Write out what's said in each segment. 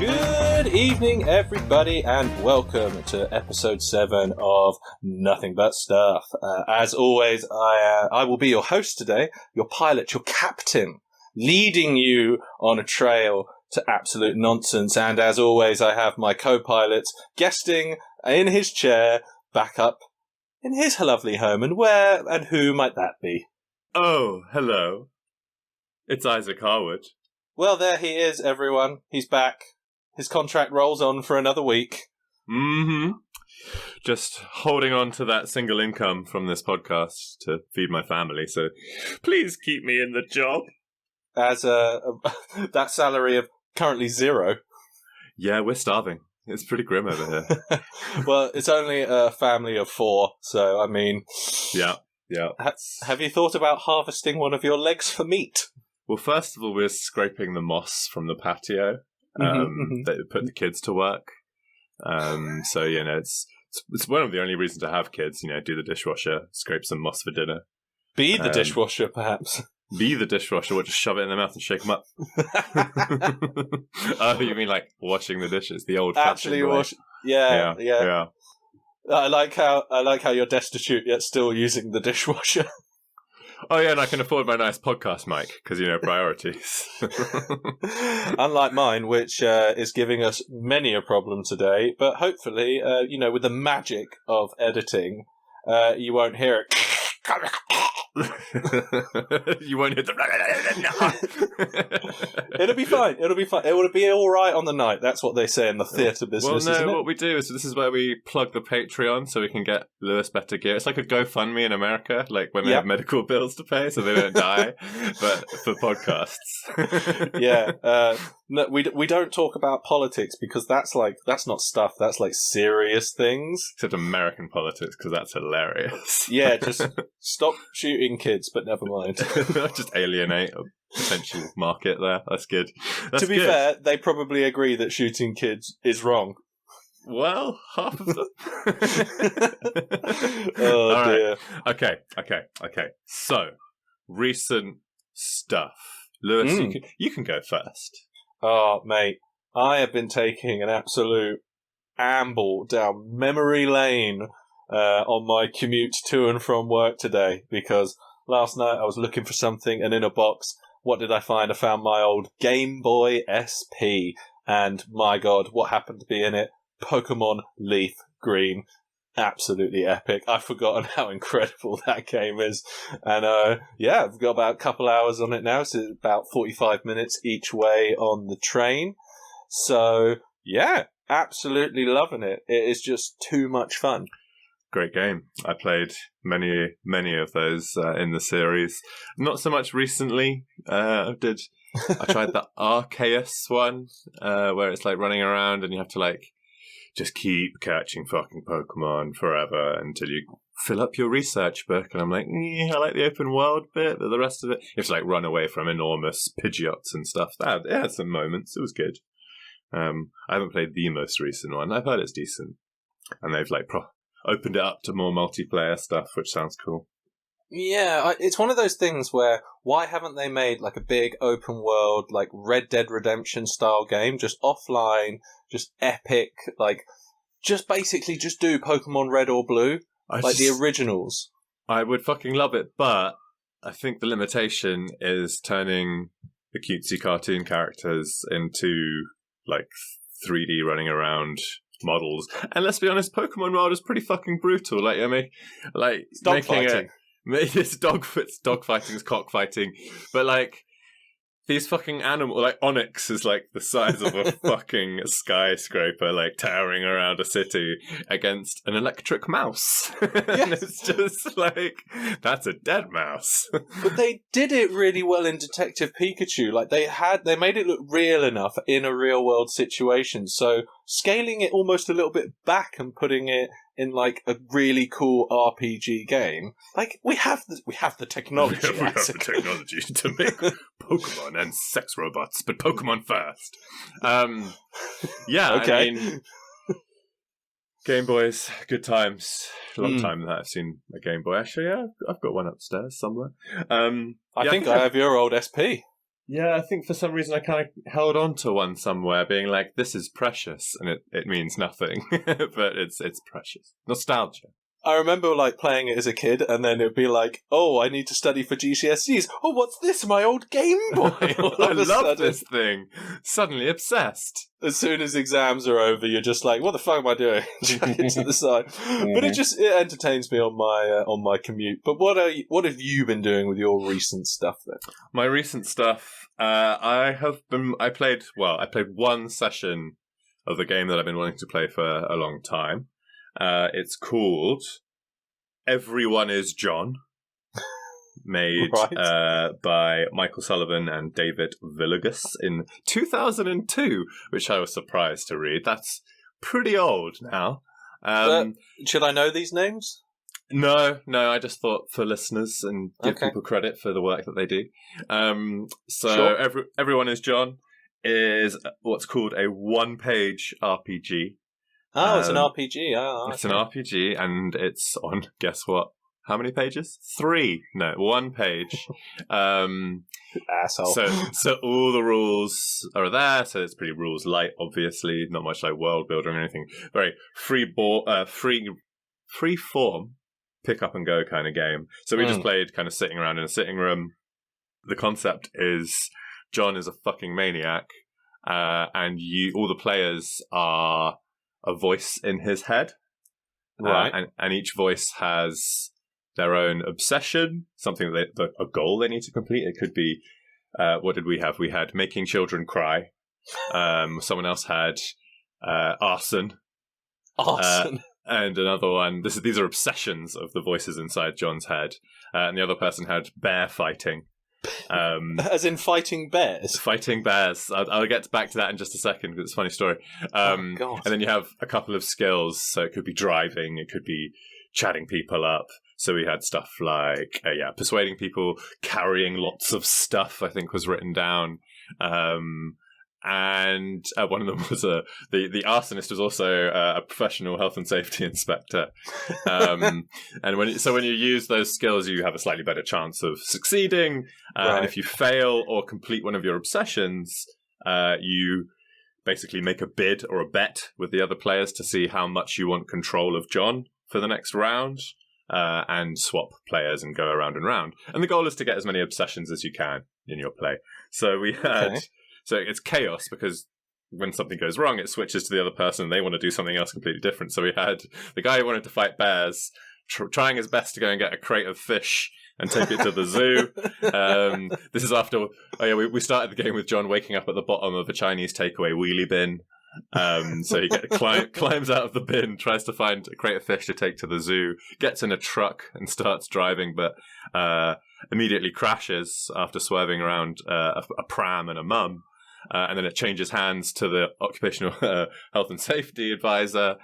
Good evening, everybody, and welcome to episode 7 of Nothing But Stuff. As always, I will be your host today, your pilot, your captain, leading you on a trail to absolute nonsense. And as always, I have my co-pilot guesting in his chair, back up in his lovely home. And where and who might that be? Oh, hello. It's Isaac Harwood. Well, there he is, everyone. He's back. His contract rolls on for another week. Mm-hmm. Just holding on to that single income from this podcast to feed my family, so please keep me in the job. As that salary of currently 0. Yeah, we're starving. It's pretty grim over here. Well, it's only a family of 4, so I mean... Yeah. Have you thought about harvesting one of your legs for meat? Well, first of all, we're scraping the moss from the patio. That put the kids to work. So, you know, it's one of the only reasons to have kids, you know, do the dishwasher, scrape some moss for dinner. Be the dishwasher, perhaps. Be the dishwasher, or just shove it in their mouth and shake them up. Oh, you mean like washing the dishes, the old actually wash? Yeah. I like how you're destitute yet still using the dishwasher. Oh yeah, and I can afford my nice podcast mic because, you know, priorities. Unlike mine, which is giving us many a problem today, but hopefully, you know, with the magic of editing, you won't hear it. You won't hit the... It'll be fine. It will be all right on the night. That's what they say in the theatre business. Well, no, isn't it? what we do is this is where we plug the Patreon so we can get Lewis better gear. It's like a GoFundMe in America, like when they have medical bills to pay so they don't die, but for podcasts. Yeah. No, we don't talk about politics because that's not stuff. That's like serious things. Except American politics because that's hilarious. Yeah, just stop shooting kids, but never mind. Just alienate a potential market there. That's good. To be fair, they probably agree that shooting kids is wrong. Well, half of them. Oh, all dear. Right. Okay. So, recent stuff. Lewis, you can go first. Oh, mate, I have been taking an absolute amble down memory lane on my commute to and from work today, because last night I was looking for something, and in a box, what did I find? I found my old Game Boy SP, and my God, what happened to be in it? Pokemon Leaf Green. Absolutely epic. I've forgotten how incredible that game is. And I've got about a couple hours on it now, so it's about 45 minutes each way on the train. So, yeah, absolutely loving it. It is just too much fun. Great game. I played many of those in the series. Not so much recently. I tried the Arceus one, where it's like running around and you have to like just keep catching fucking Pokemon forever until you fill up your research book. And I'm like, I like the open world bit, but the rest of it, you have to like run away from enormous Pidgeots and stuff. It had some moments. It was good. I haven't played the most recent one. I've heard it's decent. And they've like opened it up to more multiplayer stuff, which sounds cool. Yeah, it's one of those things where why haven't they made like a big open world, like Red Dead Redemption style game, just offline, just epic, like just basically just do Pokemon Red or Blue, the originals. I would fucking love it, but I think the limitation is turning the cutesy cartoon characters into like 3D running around models. And let's be honest, Pokemon World is pretty fucking brutal. Like, it's dog fighting. It's dogfighting, it's cockfighting, but like these fucking animals, like Onyx is like the size of a fucking skyscraper, like towering around a city against an electric mouse. And it's just like, that's a dead mouse. But they did it really well in Detective Pikachu. Like they made it look real enough in a real world situation. So scaling it almost a little bit back and putting it in like a really cool RPG game. Like we have the technology. We have the technology to make Pokemon and sex robots, but Pokemon first. Yeah, okay. I mean, Game Boys, good times. Long time that I've seen a Game Boy. Actually, yeah, I've got one upstairs somewhere. I think I have your old SP. Yeah, I think for some reason I kind of held on to one somewhere, being like, "This is precious," and it means nothing, but it's precious. Nostalgia. I remember like playing it as a kid, and then it'd be like, "Oh, I need to study for GCSEs. Oh, what's this? My old Game Boy." I love this thing. Suddenly obsessed. As soon as exams are over, you're just like, "What the fuck am I doing?" Chuck it to the side. But it entertains me on my commute. But what have you been doing with your recent stuff then? My recent stuff, I played one session of the game that I've been wanting to play for a long time. It's called Everyone is John, made by Michael Sullivan and David Villegas in 2002, which I was surprised to read. That's pretty old now. Should I know these names? No, I just thought for listeners and give people credit for the work that they do. Sure. Everyone is John is what's called a one-page RPG. Oh, it's an RPG. Oh, okay. It's an RPG, and it's on, guess what? How many pages? 3. No, 1 page. Asshole. So all the rules are there. So it's pretty rules light, obviously. Not much like world building or anything. Very free form, pick up and go kind of game. So we just played kind of sitting around in a sitting room. The concept is John is a fucking maniac, and all the players are a voice in his head, right? And each voice has their own obsession, something that a goal they need to complete. It could be, what did we have? We had making children cry. Someone else had arson. And another one. These are obsessions of the voices inside John's head. And the other person had bear fighting. As in fighting bears? Fighting bears. I'll get back to that in just a second because it's a funny story. And then you have a couple of skills. So it could be driving, it could be chatting people up. So we had stuff like, persuading people, carrying lots of stuff, I think was written down. And one of them was the arsonist was also a professional health and safety inspector. And when you use those skills, you have a slightly better chance of succeeding. Right. And if you fail or complete one of your obsessions, you basically make a bid or a bet with the other players to see how much you want control of John for the next round, and swap players and go around and round. And the goal is to get as many obsessions as you can in your play. So we had... Okay. So it's chaos because when something goes wrong, it switches to the other person and they want to do something else completely different. So we had the guy who wanted to fight bears trying his best to go and get a crate of fish and take it to the zoo. This is after... we started the game with John waking up at the bottom of a Chinese takeaway wheelie bin. So he climbs out of the bin, tries to find a crate of fish to take to the zoo, gets in a truck and starts driving, but immediately crashes after swerving around a pram and a mum. And then it changes hands to the occupational health and safety advisor,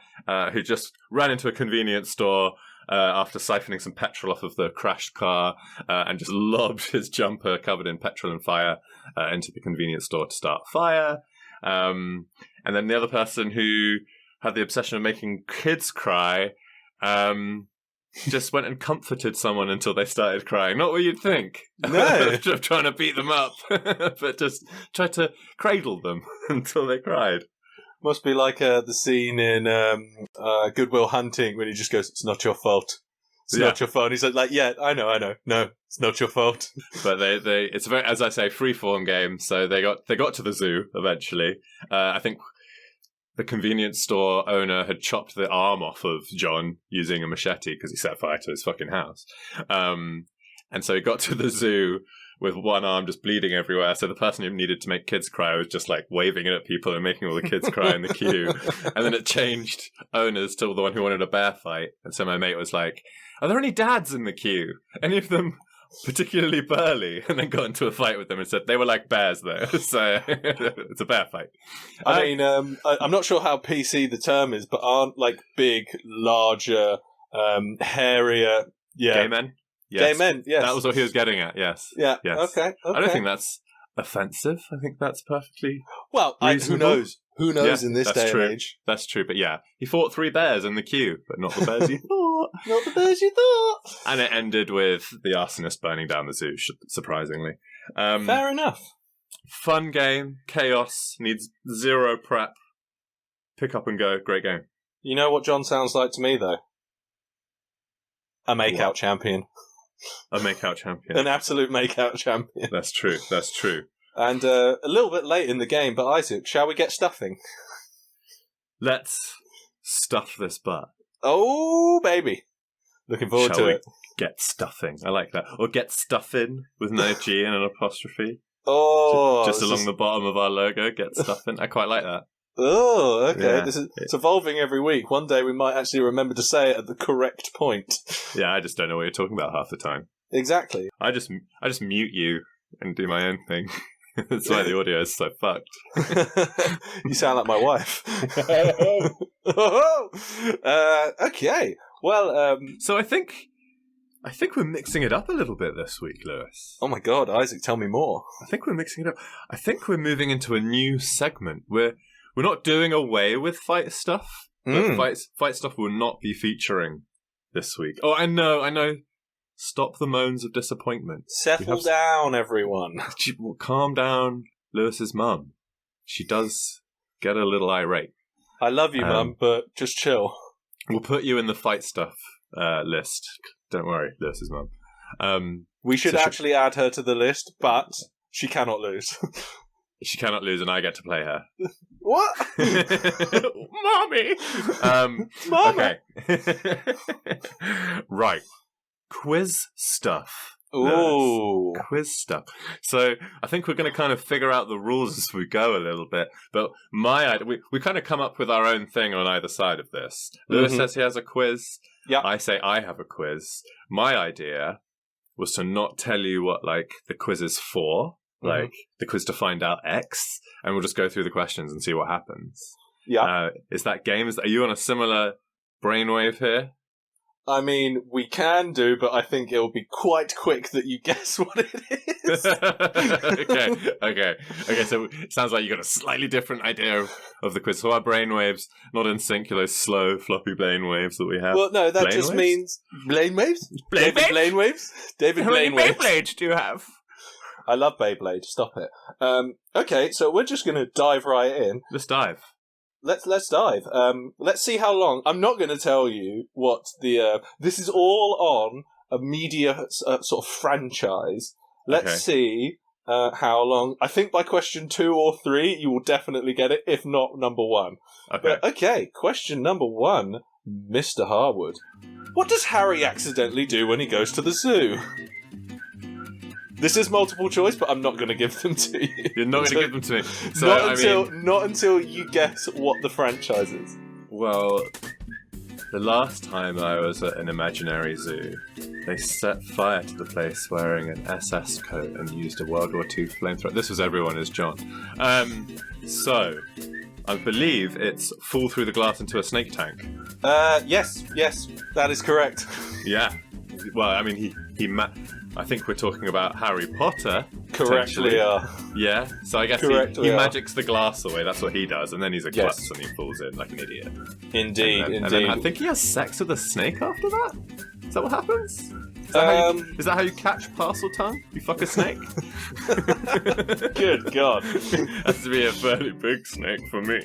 who just ran into a convenience store after siphoning some petrol off of the crashed car, and just lobbed his jumper covered in petrol and fire into the convenience store to start fire. And then the other person who had the obsession of making kids cry just went and comforted someone until they started crying. Not what you'd think. No. Of trying to beat them up, but just tried to cradle them until they cried. Must be like the scene in Good Will Hunting when he just goes, "It's not your fault. It's not your fault." He's like, "Yeah, I know. No, it's not your fault." But it's a very, as I say, free-form game. So they got to the zoo eventually. I think the convenience store owner had chopped the arm off of John using a machete because he set fire to his fucking house. And so he got to the zoo with one arm just bleeding everywhere. So the person who needed to make kids cry was just like waving it at people and making all the kids cry in the queue. And then it changed owners to the one who wanted a bear fight. And so my mate was like, "Are there any dads in the queue? Any of them particularly burly?" And then got into a fight with them and said they were like bears though. So it's a bear fight. I mean, I'm not sure how PC the term is, but aren't like big, larger, hairier, gay men? Yes. Gay men, yes. That was what he was getting at, yes. Yeah, yes. Okay. I don't think that's offensive. I think that's perfectly who knows? Who knows in this day and age? That's true, but yeah. He fought 3 bears in the queue, but not the bears you thought. Not the bears you thought. And it ended with the arsonist burning down the zoo, surprisingly. Fair enough. Fun game. Chaos. Needs zero prep. Pick up and go. Great game. You know what John sounds like to me, though? A make-out What? champion. A make-out champion. An absolute make-out champion. That's true. That's true. And a little bit late in the game, but Isaac, shall we get stuffing? Let's stuff this butt. Oh, baby. Looking forward Shall to we it. Get stuffing. I like that. Or get stuffin with no G and an apostrophe. Oh. Just along the bottom of our logo, get stuffin. I quite like that. Oh, okay. Yeah. It's evolving every week. One day we might actually remember to say it at the correct point. Yeah, I just don't know what you're talking about half the time. Exactly. I just mute you and do my own thing. That's why the audio is so fucked. You sound like my wife. Okay. Well, So I think we're mixing it up a little bit this week, Lewis. oh my God, Isaac, tell me more. I think we're mixing it up. I think we're moving into a new segment. We're not doing away with fight stuff, but fight stuff will not be featuring this week. Oh, I know. Stop the moans of disappointment. Settle down, everyone. Calm down, Lewis's mum. She does get a little irate. I love you, Mum, but just chill. We'll put you in the fight stuff list. Don't worry, Lewis's mum. We should actually add her to the list, but she cannot lose. She cannot lose, and I get to play her. What? Mommy! Mama. Okay. Right. Quiz stuff. Ooh. Quiz stuff. So I think we're going to kind of figure out the rules as we go a little bit. But we kind of come up with our own thing on either side of this. Lewis says he has a quiz. Yeah. I say I have a quiz. My idea was to not tell you what the quiz is for. The quiz to find out X, and we'll just go through the questions and see what happens. Yeah. Is that game? Are you on a similar brainwave here? I mean, we can do, but I think it'll be quite quick that you guess what it is. Okay. So it sounds like you got a slightly different idea of the quiz. So our brainwaves not in sync, those slow, floppy brainwaves that we have. Well, no, that just Brainwaves? means Blanewaves. David Blanewaves. David How many Blanewaves. Beyblades do you have? I love Beyblade. Stop it. Okay, so we're just going to dive right in. Let's dive. Let's dive. Let's see how long. I'm not going to tell you what the. This is all on a media sort of franchise. Let's see how long. I think by question 2 or 3 you will definitely get it, if not number 1. Okay. Okay, question number 1, Mr. Harwood. What does Harry accidentally do when he goes to the zoo? This is multiple choice, but I'm not going to give them to you. You're not going to give them to me. So, not until you guess what the franchise is. Well, the last time I was at an imaginary zoo, they set fire to the place wearing an SS coat and used a World War II flamethrower. This was Everyone is John. So, I believe it's fall through the glass into a snake tank. Yes, that is correct. Yeah. Well, I mean, I think we're talking about Harry Potter. Correctly, yeah. So I guess he magics the glass away. That's what he does, and then he's a klutz and he falls in like an idiot. Indeed. And then I think he has sex with a snake after that. Is that what happens? Is that how you catch parcel tongue? You fuck a snake? Good God. Has to be a fairly big snake for me.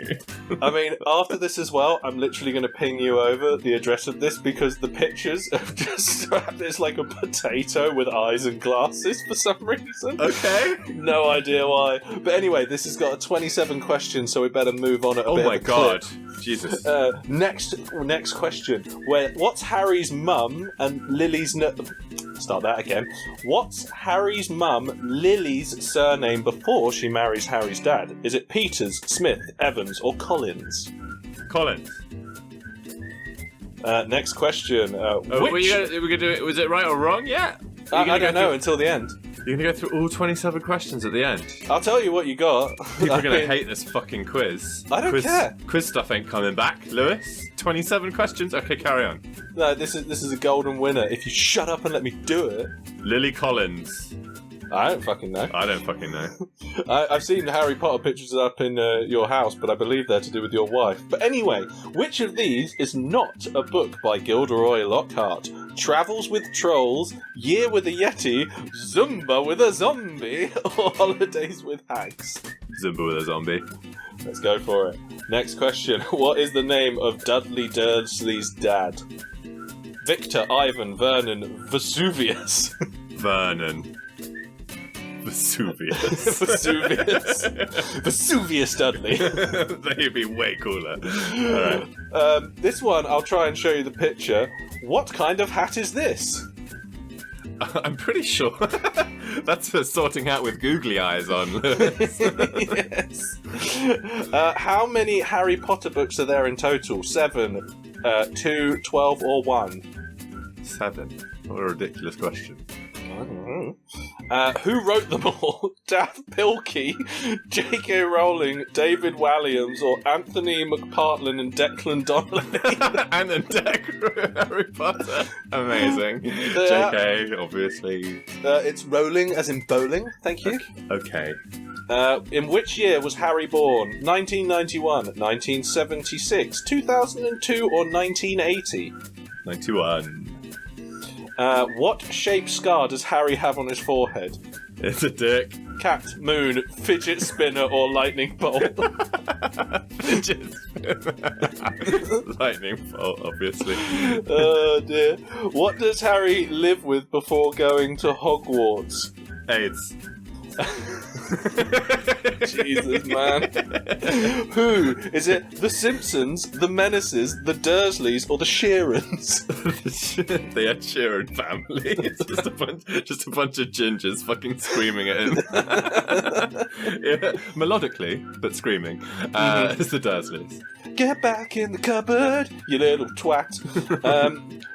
I mean, after this as well, I'm literally going to ping you over the address of this because the pictures have just it's like a potato with eyes and glasses for some reason. Okay. No idea why. But anyway, this has got a 27 questions, so we better move on at a bit of a God. clip. Jesus. Next question. What's Harry's mum and Lily's... Start that again. What's Harry's mum Lily's surname before she marries Harry's dad? Is it Peters, Smith, Evans, or Collins? Collins. Next question. We're gonna do it. Was it right or wrong yet? I don't know until the end. You're going to go through all 27 questions at the end. I'll tell you what you got. People are going to hate this fucking quiz. I don't care. Quiz stuff ain't coming back, Lewis. 27 questions? Okay, carry on. No, this is a golden winner. If you shut up and let me do it. Lily Collins. I don't fucking know. I don't fucking know. I've seen Harry Potter pictures up in your house, but I believe they're to do with your wife. But anyway, which of these is not a book by Gilderoy Lockhart? Travels with Trolls, Year with a Yeti, Zumba with a Zombie, or Holidays with Hags? Zumba with a zombie. Let's go for it. Next question. What is the name of Dudley Dursley's dad? Victor, Ivan, Vernon, Vesuvius. Vernon. Vesuvius. Vesuvius. Vesuvius Dudley. They'd be way cooler. Alright. This one, I'll try and show you the picture. What kind of hat is this? I'm pretty sure that's for sorting out with googly eyes on. Yes. How many Harry Potter books are there in total? 7, 2, 12, or 1? 7. What a ridiculous question. I don't know. Who wrote them all? Daft Pilkey, J.K. Rowling, David Walliams, or Anthony McPartlin and Declan Donnelly? And then Deck Harry Potter. Amazing. J.K. obviously. It's Rowling, as in bowling. Thank you. Okay. In which year was Harry born? 1991, 1976, 2002, or 1980? 91. What shaped scar does Harry have on his forehead? It's a dick. Cat, moon, fidget spinner, or lightning bolt? Fidget spinner. Lightning bolt, obviously. Oh dear. What does Harry live with before going to Hogwarts? AIDS. Jesus, man. Who? Is it the Simpsons, the Menaces, the Dursleys, or the Sheerans? They are Sheeran family. It's just a bunch of gingers fucking screaming at him. Yeah, melodically, but screaming. It's the Dursleys. Get back in the cupboard, you little twat.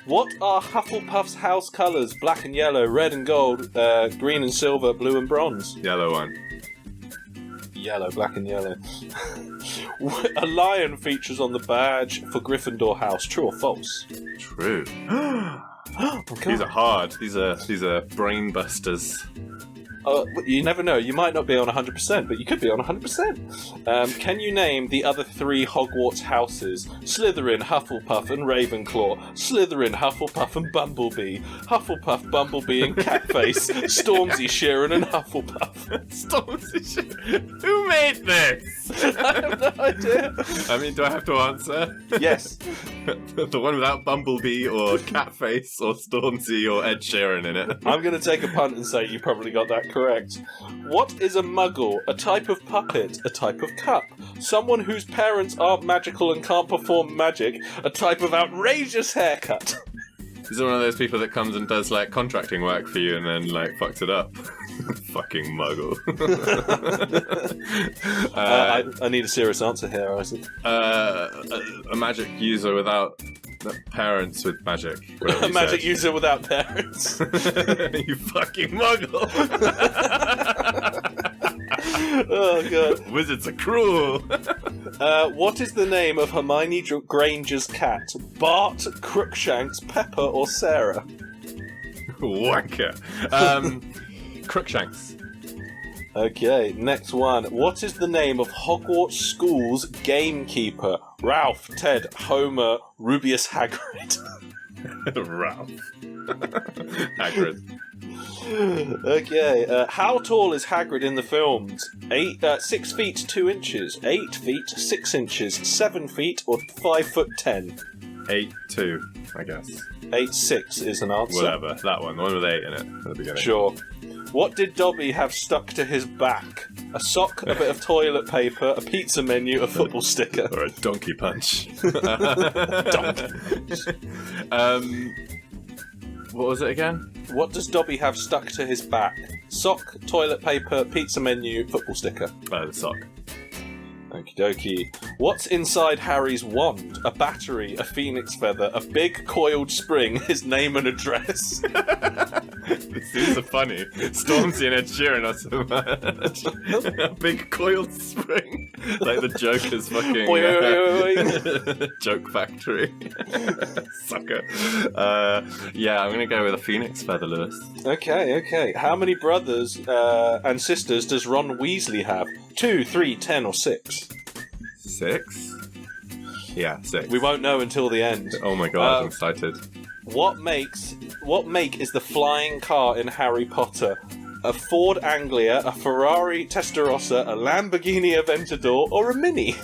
What are Hufflepuff's house colours? Black and yellow, red and gold, green and silver, blue and bronze. Yellow one. Yellow, black and yellow. A lion features on the badge for Gryffindor House. True or false? True. Oh, These are hard. These are brain busters. You never know. You might not be on 100%, but you could be on 100%. Can you name the other 3 Hogwarts houses? Slytherin, Hufflepuff, and Ravenclaw. Slytherin, Hufflepuff, and Bumblebee. Hufflepuff, Bumblebee, and Catface. Stormzy, Sheeran, and Hufflepuff. Stormzy Sheeran? Who made this? I have no idea. I mean, do I have to answer? Yes. The one without Bumblebee or Catface or Stormzy or Ed Sheeran in it. I'm going to take a punt and say you probably got that correct. What is a muggle? A type of puppet? A type of cup? Someone whose parents aren't magical and can't perform magic? A type of outrageous haircut? Is it one of those people that comes and does like contracting work for you and then like fucks it up? Fucking muggle. I need a serious answer here, Isaac. A magic user without parents with magic. A magic user without parents. You fucking muggle. Oh god. Wizards are cruel. What is the name of Hermione Granger's cat? Bart, Crookshanks, Pepper, or Sarah? Wanker. Crookshanks. Okay, next one. What is the name of Hogwarts School's gamekeeper? Ralph, Ted, Homer, Rubius Hagrid. Ralph. Hagrid. Okay, how tall is Hagrid in the films? 6 feet 2 inches, 8 feet 6 inches, 7 feet, or 5'10"? 8'2", I guess. 8'6" is an answer. Whatever, that one, the one with 8 in it at the beginning. Sure. What did Dobby have stuck to his back? A sock, a bit of toilet paper, a pizza menu, a football sticker. Or a donkey punch. Donkey. What was it again? What does Dobby have stuck to his back? Sock, toilet paper, pizza menu, football sticker. The sock. Okie dokie. What's inside Harry's wand? A battery, a phoenix feather, a big coiled spring, his name and address. The scenes are funny. Stormzy and Ed Sheeran are so much. A big coiled spring. Like the Joker's fucking joke factory. Sucker. Yeah, I'm going to go with a phoenix feather, Lewis. Okay. How many brothers and sisters does Ron Weasley have? 2, 3, 10, or 6? 6? Yeah, 6. We won't know until the end. Oh my god, I'm excited. What make is the flying car in Harry Potter? A Ford Anglia, a Ferrari Testarossa, a Lamborghini Aventador, or a Mini?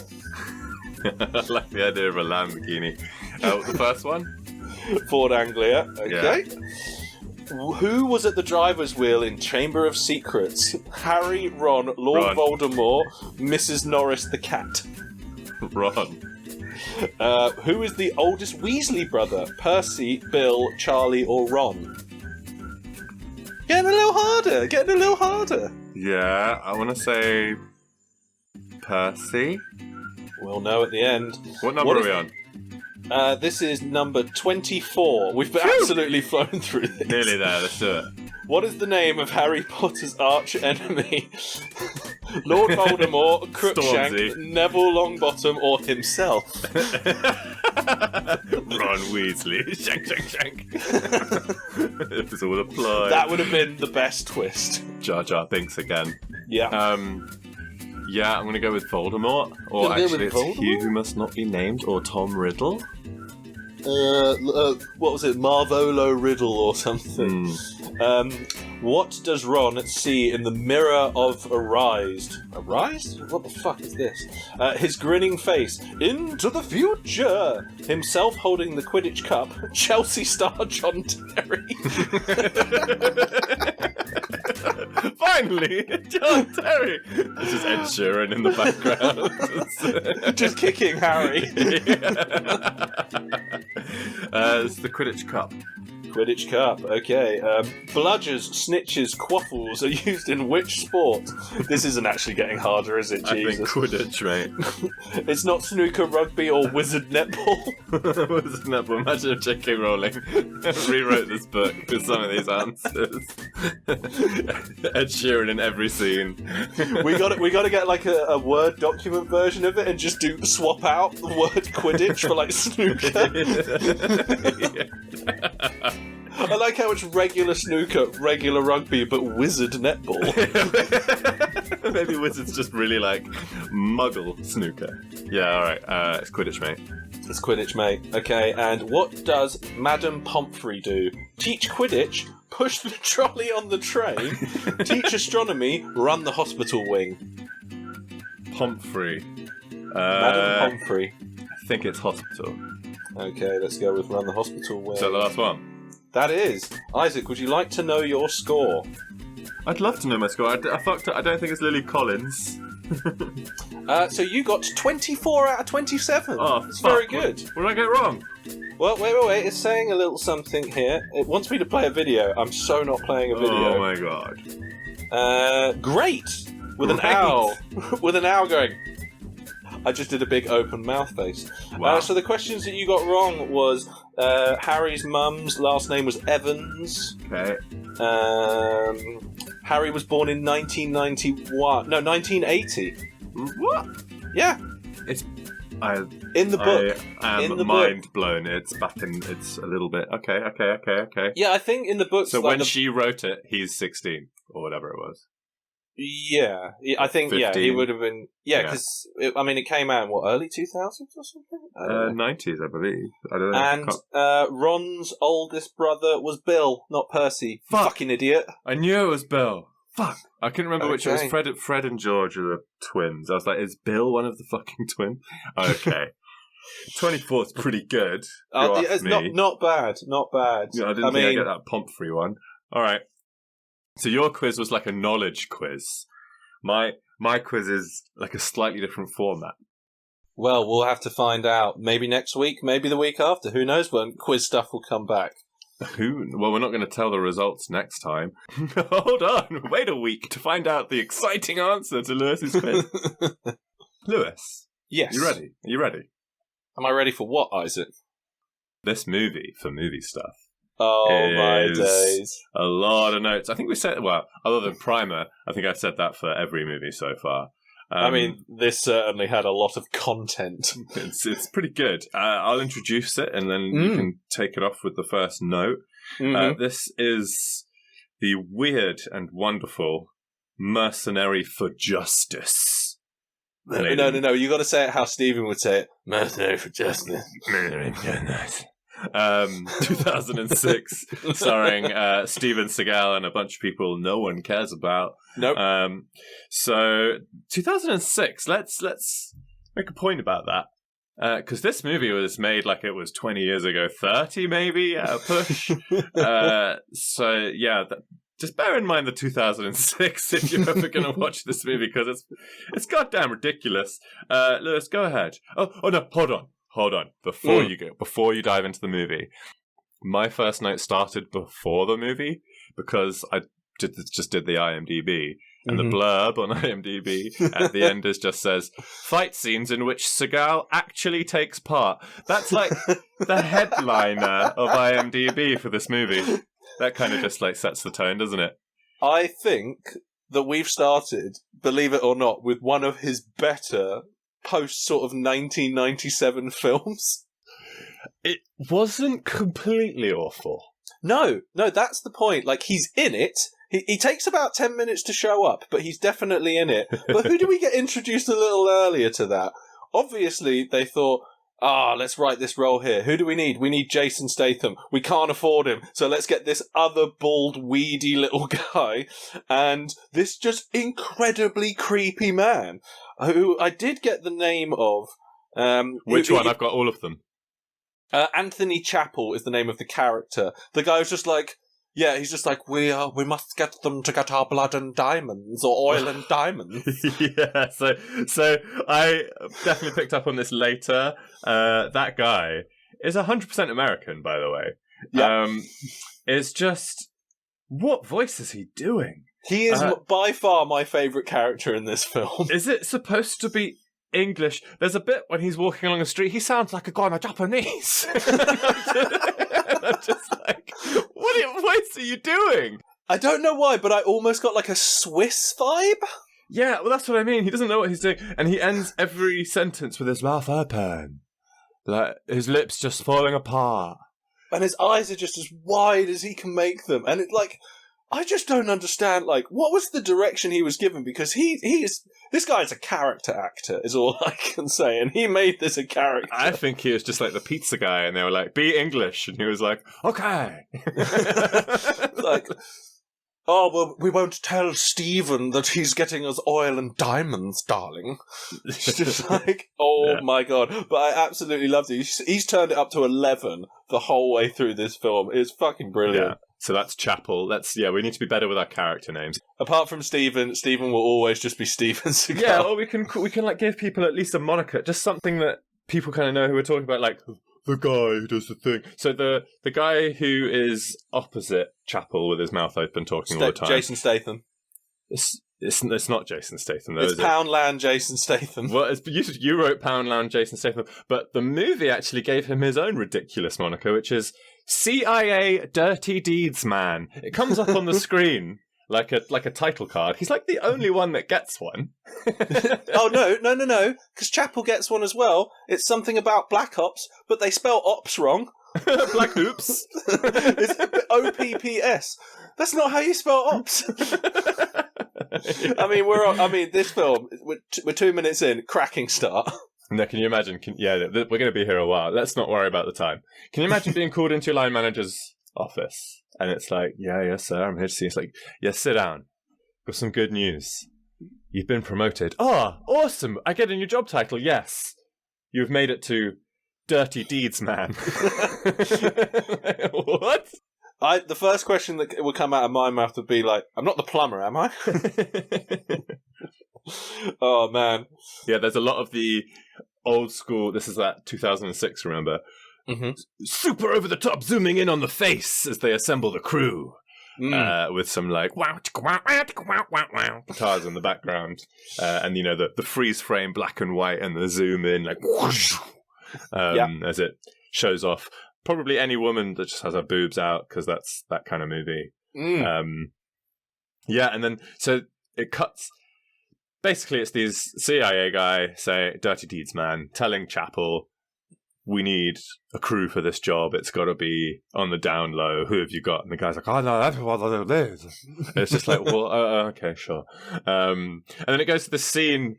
I like the idea of a Lamborghini. The first one? Ford Anglia. Okay. Yeah. Who was at the driver's wheel in Chamber of Secrets? Harry, Ron, Lord Ron. Voldemort, Mrs. Norris the cat. Ron. Who is the oldest Weasley brother? Percy, Bill, Charlie, or Ron? Getting a little harder. Yeah, I want to say Percy. We'll know at the end. What number are we on? This is number 24. We've absolutely flown through this. Nearly there, let's do it. What is the name of Harry Potter's arch enemy? Lord Voldemort, Crookshank, Stormzy. Neville Longbottom, or himself? Ron Weasley. Shank, shank, shank. It was all applied. That would have been the best twist. Jar Jar Binks again. Yeah. Yeah, I'm going to go with Voldemort. Or Gonna go actually, with it's Voldemort? Hugh Who Must Not Be Named, or Tom Riddle. What was it? Marvolo Riddle or something. What does Ron see in the mirror of Arised? Arised? What the fuck is this? His grinning face. Into the future! Himself holding the Quidditch Cup. Chelsea star John Terry. Finally! John Terry! This is Ed Sheeran in the background. Just kicking Harry. It's the Quidditch Cup. Quidditch Cup, okay. Bludgers, snitches, quaffles are used in which sport? This isn't actually getting harder, is it? I think Jesus. Quidditch, mate. It's not snooker, rugby, or wizard netball. Wizard netball. Imagine if J.K. Rowling rewrote this book with some of these answers. Ed Sheeran in every scene. We got to get like a Word document version of it and just swap out the word Quidditch for like snooker. I like how it's regular snooker, regular rugby, but wizard netball. Maybe wizards just really like muggle snooker. Yeah, alright. It's Quidditch, mate. It's Quidditch, mate. Okay, and what does Madame Pomfrey do? Teach Quidditch, push the trolley on the train, teach astronomy, run the hospital wing. Pomfrey. Madame Pomfrey. I think it's hospital. Okay, let's go with run the hospital wing. Is that the last one? That is. Isaac, would you like to know your score? I'd love to know my score. I fucked up. I don't think it's Lily Collins. So you got 24 out of 27. Oh, it's fuck. very good. What did I get wrong? Well, wait. It's saying a little something here. It wants me to play a video. I'm so not playing a video. Oh my god. Great! With an owl. With an owl going. I just did a big open mouth face. Wow. So the questions that you got wrong was Harry's mum's last name was Evans. Okay. Harry was born in 1991. No, 1980. What? Yeah. In the book. I am In the mind blown. It's back in. It's a little bit. Okay. Yeah, I think in the book. So when she wrote it, he's 16 or whatever it was. Yeah, I think 15. he would have been. Yeah, because it came out in what, early 2000s or something. 90s, I believe. I don't know. And Ron's oldest brother was Bill, not Percy. Fuck. Fucking idiot. I knew it was Bill. Fuck. I couldn't remember which it was. Okay. Fred and George are the twins. I was like, is Bill one of the fucking twins? Okay. 24 is pretty good. It's not bad. Not bad. Yeah, I didn't think I'd get that Pomfrey one. All right. So your quiz was like a knowledge quiz. My quiz is like a slightly different format. Well, we'll have to find out. Maybe next week, maybe the week after. Who knows when quiz stuff will come back. Well, we're not going to tell the results next time. Hold on. Wait a week to find out the exciting answer to Lewis's quiz. Lewis. Yes. You ready? Are you ready? Am I ready for what, Isaac? This movie, for movie stuff, Oh, my is days. a lot of notes. I think we said, well, other than Primer, I think I've said that for every movie so far. I mean, this certainly had a lot of content. It's pretty good. I'll introduce it, and then you can take it off with the first note. This is the weird and wonderful Mercenary for Justice. No. You got to say it how Stephen would say it. Mercenary for Justice. 2006, starring Steven Seagal and a bunch of people no one cares about. Nope. So 2006. Let's make a point about that. Because this movie was made like it was 20 years ago, 30 maybe at a push. So yeah, just bear in mind the 2006 if you're ever going to watch this movie, because it's goddamn ridiculous. Lewis, go ahead. Oh no, hold on. Before you dive into the movie, my first note started before the movie because I just did the IMDb. And the blurb on IMDb at the end just says, fight scenes in which Seagal actually takes part. That's like the headliner of IMDb for this movie. That kind of just like sets the tone, doesn't it? I think that we've started, believe it or not, with one of his better post sort of 1997 films. It wasn't completely awful. No, that's the point. Like, he's in it. He takes about 10 minutes to show up, but he's definitely in it. But who do we get introduced a little earlier to that? Obviously, they thought, let's write this role here. Who do we need? We need Jason Statham. We can't afford him, so let's get this other bald, weedy little guy. And this just incredibly creepy man, who I did get the name of. Which one? I've got all of them. Anthony Chappell is the name of the character. The guy was just like, yeah, he's just like, we must get them to get our blood and diamonds, or oil and diamonds. Yeah, so I definitely picked up on this later. That guy is 100% American, by the way. Yeah. It's just, what voice is he doing? He is by far my favourite character in this film. Is it supposed to be English? There's a bit when he's walking along the street, he sounds like a guy in Japanese. I'm just like, what voice are you doing? I don't know why, but I almost got like a Swiss vibe. Yeah, well, that's what I mean. He doesn't know what he's doing, and he ends every sentence with his mouth open, like his lips just falling apart, and his eyes are just as wide as he can make them. And it's like, I just don't understand. Like, what was the direction he was given? Because this guy's a character actor, is all I can say, and he made this a character. I think he was just like the pizza guy, and they were like, "Be English," and he was like, "Okay." Like, oh, well, we won't tell Stephen that he's getting us oil and diamonds, darling. It's just like, my God. But I absolutely loved it. He's turned it up to 11 the whole way through this film. It's fucking brilliant. Yeah. So that's Chappell. We need to be better with our character names. Apart from Stephen will always just be Steven Seagal. Yeah, or we can like give people at least a moniker, just something that people kind of know who we're talking about, like the guy who does the thing. So the guy who is opposite Chappell with his mouth open talking all the time. Jason Statham. It's not Jason Statham, though, it's Poundland Jason Statham. Well, you wrote Poundland Jason Statham, but the movie actually gave him his own ridiculous moniker, which is CIA Dirty Deeds Man. It comes up on the screen like a title card. He's like the only one that gets one. Oh, no, because Chappell gets one as well. It's something about Black Ops, but they spell ops wrong. Black Oops. It's OPPS. That's not how you spell ops. Yeah. I mean, this film, we're 2 minutes in, cracking start. Now, can you imagine? We're going to be here a while. Let's not worry about the time. Can you imagine being called into your line manager's office? And it's like, yes, sir, I'm here to see you. It's like, yes, sit down. Got some good news. You've been promoted. Oh, awesome. I get a new job title. Yes. You've made it to Dirty Deeds Man. What? The first question that would come out of my mouth would be like, I'm not the plumber, am I? Oh, man. Yeah, there's a lot of the old school, this is that 2006, remember? Mm-hmm. Super over the top, zooming in on the face as they assemble the crew. With some like wow guitars in the background. And, the freeze frame black and white and the zoom in like whoosh, as it shows off probably any woman that just has her boobs out, because that's that kind of movie. Yeah, and then so it cuts. Basically, it's these CIA guy say, "Dirty deeds, man," telling Chapel, "We need a crew for this job. It's got to be on the down low. Who have you got?" And the guy's like, "Oh no, that's what it is." And it's just like, well, okay, sure. And then it goes to the scene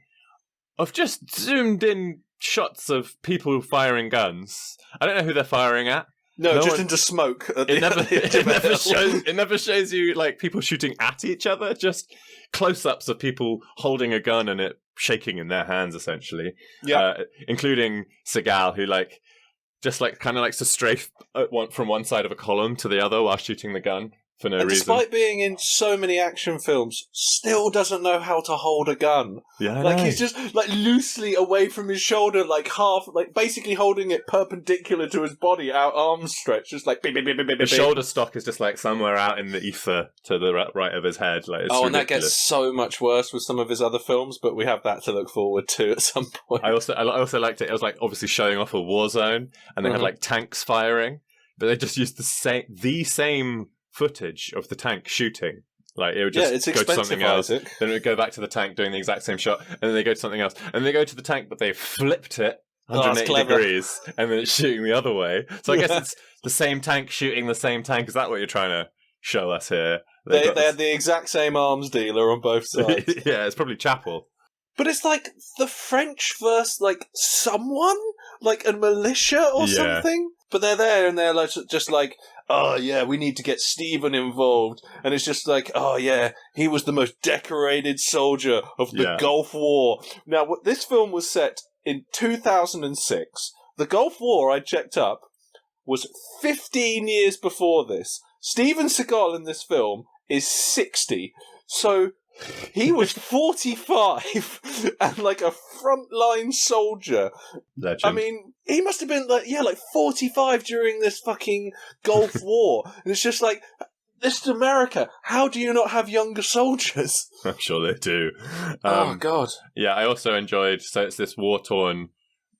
of just zoomed in shots of people firing guns. I don't know who they're firing at. No, just into smoke. It never shows you like people shooting at each other. Just close-ups of people holding a gun and it shaking in their hands, essentially. Yeah, including Seagal, who kind of likes to strafe from one side of a column to the other while shooting the gun for no reason. Despite being in so many action films, still doesn't know how to hold a gun. Yeah, I know. He's just loosely away from his shoulder, basically holding it perpendicular to his body, out arms stretched, just like beep, beep, beep, beep, beep. His shoulder stock is just somewhere out in the ether to the right of his head. It's ridiculous. And that gets so much worse with some of his other films, but we have that to look forward to at some point. I also liked it. It was obviously showing off a war zone, and they had tanks firing, but they just used the same footage of the tank shooting. It would just go to something else. Then it would go back to the tank doing the exact same shot, and then they go to something else. And they go to the tank, but they flipped it 180 degrees, and then it's shooting the other way. So I guess it's the same tank shooting the same tank. Is that what you're trying to show us here? They had the exact same arms dealer on both sides. Yeah, it's probably Chapel. But it's the French versus someone? A militia or something? But they're there and they're just oh yeah, we need to get Stephen involved. And it's just oh yeah, he was the most decorated soldier of the Gulf War. Now, this film was set in 2006. The Gulf War, I checked up, was 15 years before this. Steven Seagal in this film is 60. So he was 45 and a frontline soldier. Legend. I mean, he must have been 45 during this fucking Gulf War. And it's just this is America. How do you not have younger soldiers? I'm sure they do. Oh, God. Yeah, I also enjoyed, so it's this war-torn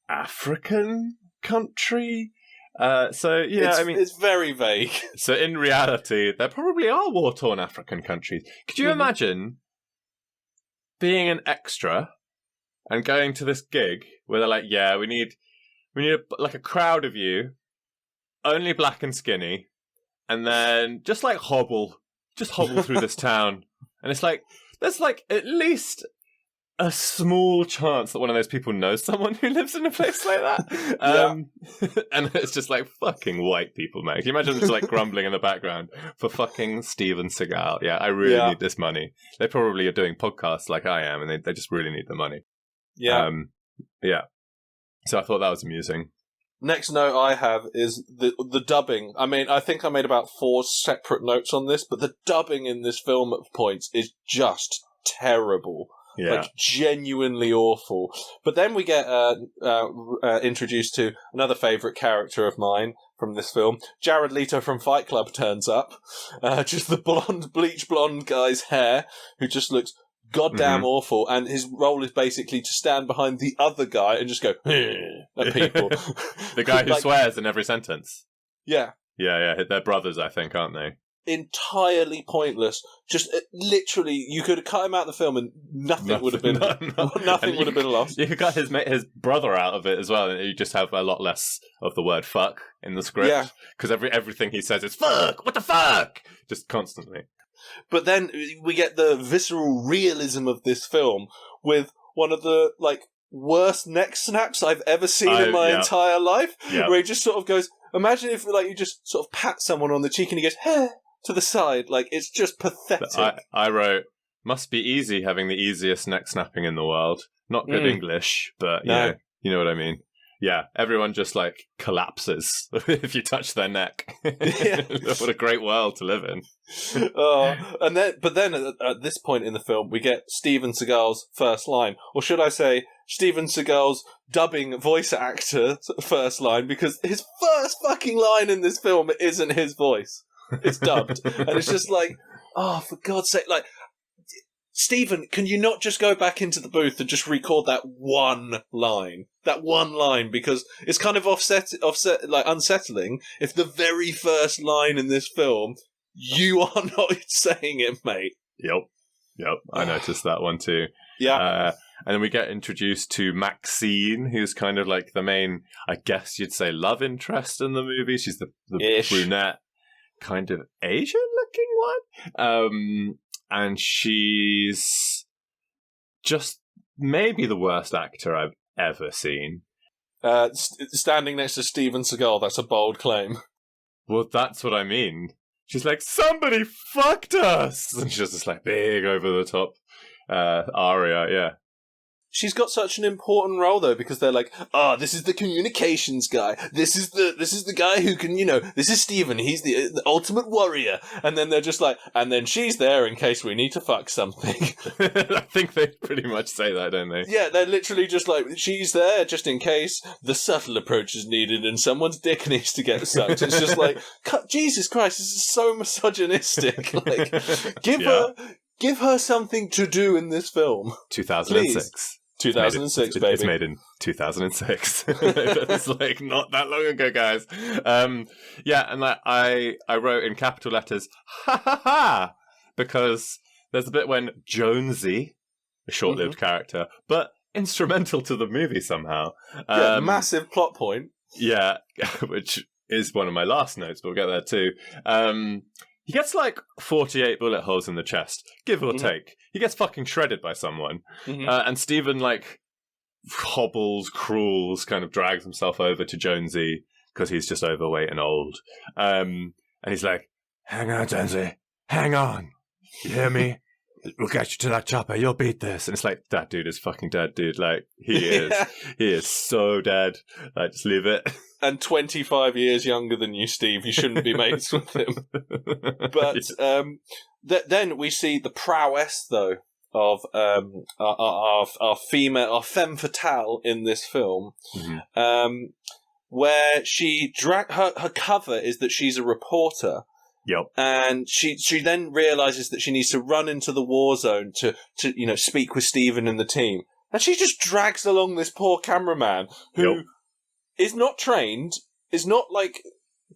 African country. It's very vague. So in reality, there probably are war-torn African countries. Could you imagine being an extra and going to this gig where they're like, yeah, we need a crowd of you, only black and skinny, and then just hobble through this town, and it's there's at least a small chance that one of those people knows someone who lives in a place like that. And it's just fucking white people, mate. Can you imagine just grumbling in the background for fucking Steven Seagal? Yeah, I really need this money. They probably are doing podcasts like I am, and they just really need the money. Yeah. So I thought that was amusing. Next note I have is the dubbing. I mean, I think I made about 4 separate notes on this, but the dubbing in this film at points is just terrible. Yeah. Genuinely awful. But then we get introduced to another favourite character of mine from this film. Jared Leto from Fight Club turns up. Just the bleach blonde guy's hair, who just looks goddamn awful. And his role is basically to stand behind the other guy and just go at people. The guy who swears in every sentence. Yeah. Yeah. They're brothers, I think, aren't they? Entirely pointless. Just literally, you could have cut him out of the film and nothing would have been nothing would have been lost. You got his brother out of it as well, and you just have a lot less of the word "fuck" in the script because everything he says is "fuck." What the fuck? Just constantly. But then we get the visceral realism of this film with one of the worst neck snaps I've ever seen in my entire life, where he just sort of goes. Imagine if you just sort of pat someone on the cheek and he goes, "Hey," to the side. It's just pathetic. I wrote, must be easy having the easiest neck snapping in the world. Not good English, but you know what I mean. Yeah, everyone just collapses if you touch their neck. What a great world to live in. But then at this point in the film, we get Steven Seagal's first line, or should I say, Steven Seagal's dubbing voice actor first line, because his first fucking line in this film isn't his voice. It's dubbed. And it's just oh, for God's sake, Stephen, can you not just go back into the booth and just record that one line? That one line, because it's kind of offset, like unsettling if the very first line in this film, you are not saying it, mate. Yep. I noticed that one too. Yeah. And then we get introduced to Maxine, who's kind of like the main, I guess you'd say, love interest in the movie. She's the brunette, kind of Asian-looking one. And she's just maybe the worst actor I've ever seen. Standing next to Steven Seagal, that's a bold claim. Well, that's what I mean. She's like, somebody fucked us! And she's just this like big over-the-top aria, yeah. She's got such an important role though, because they're like, this is the communications guy. This is the guy who can, this is Steven. He's the ultimate warrior. And then they're just like, and then she's there in case we need to fuck something. I think they pretty much say that, don't they? Yeah, they're literally just like, she's there just in case the subtle approach is needed and someone's dick needs to get sucked. It's just like, Jesus Christ, this is so misogynistic. Like, give her something to do in this film. 2006. Please. 2006, baby. It's made in 2006. It's like not that long ago, guys. And like I wrote in capital letters, ha ha ha, because there's a bit when Jonesy, a short-lived character, but instrumental to the movie somehow. Massive plot point. Yeah, which is one of my last notes, but we'll get there too. He gets like 48 bullet holes in the chest, give or take. He gets fucking shredded by someone. And Stephen like crawls, kind of drags himself over to Jonesy because he's just overweight and old. And he's like, hang on, Jonesy, hang on. You hear me? We'll get you to that chopper. You'll beat this. And it's like, that dude is fucking dead, dude. Like, he is so dead. Like, just leave it. And 25 years younger than you, Steve. You shouldn't be mates with him. But then we see the prowess, though, of our female, our femme fatale in this film, where she her cover is that she's a reporter. Yep. And she then realizes that she needs to run into the war zone to speak with Stephen and the team. And she just drags along this poor cameraman who is not trained, is not like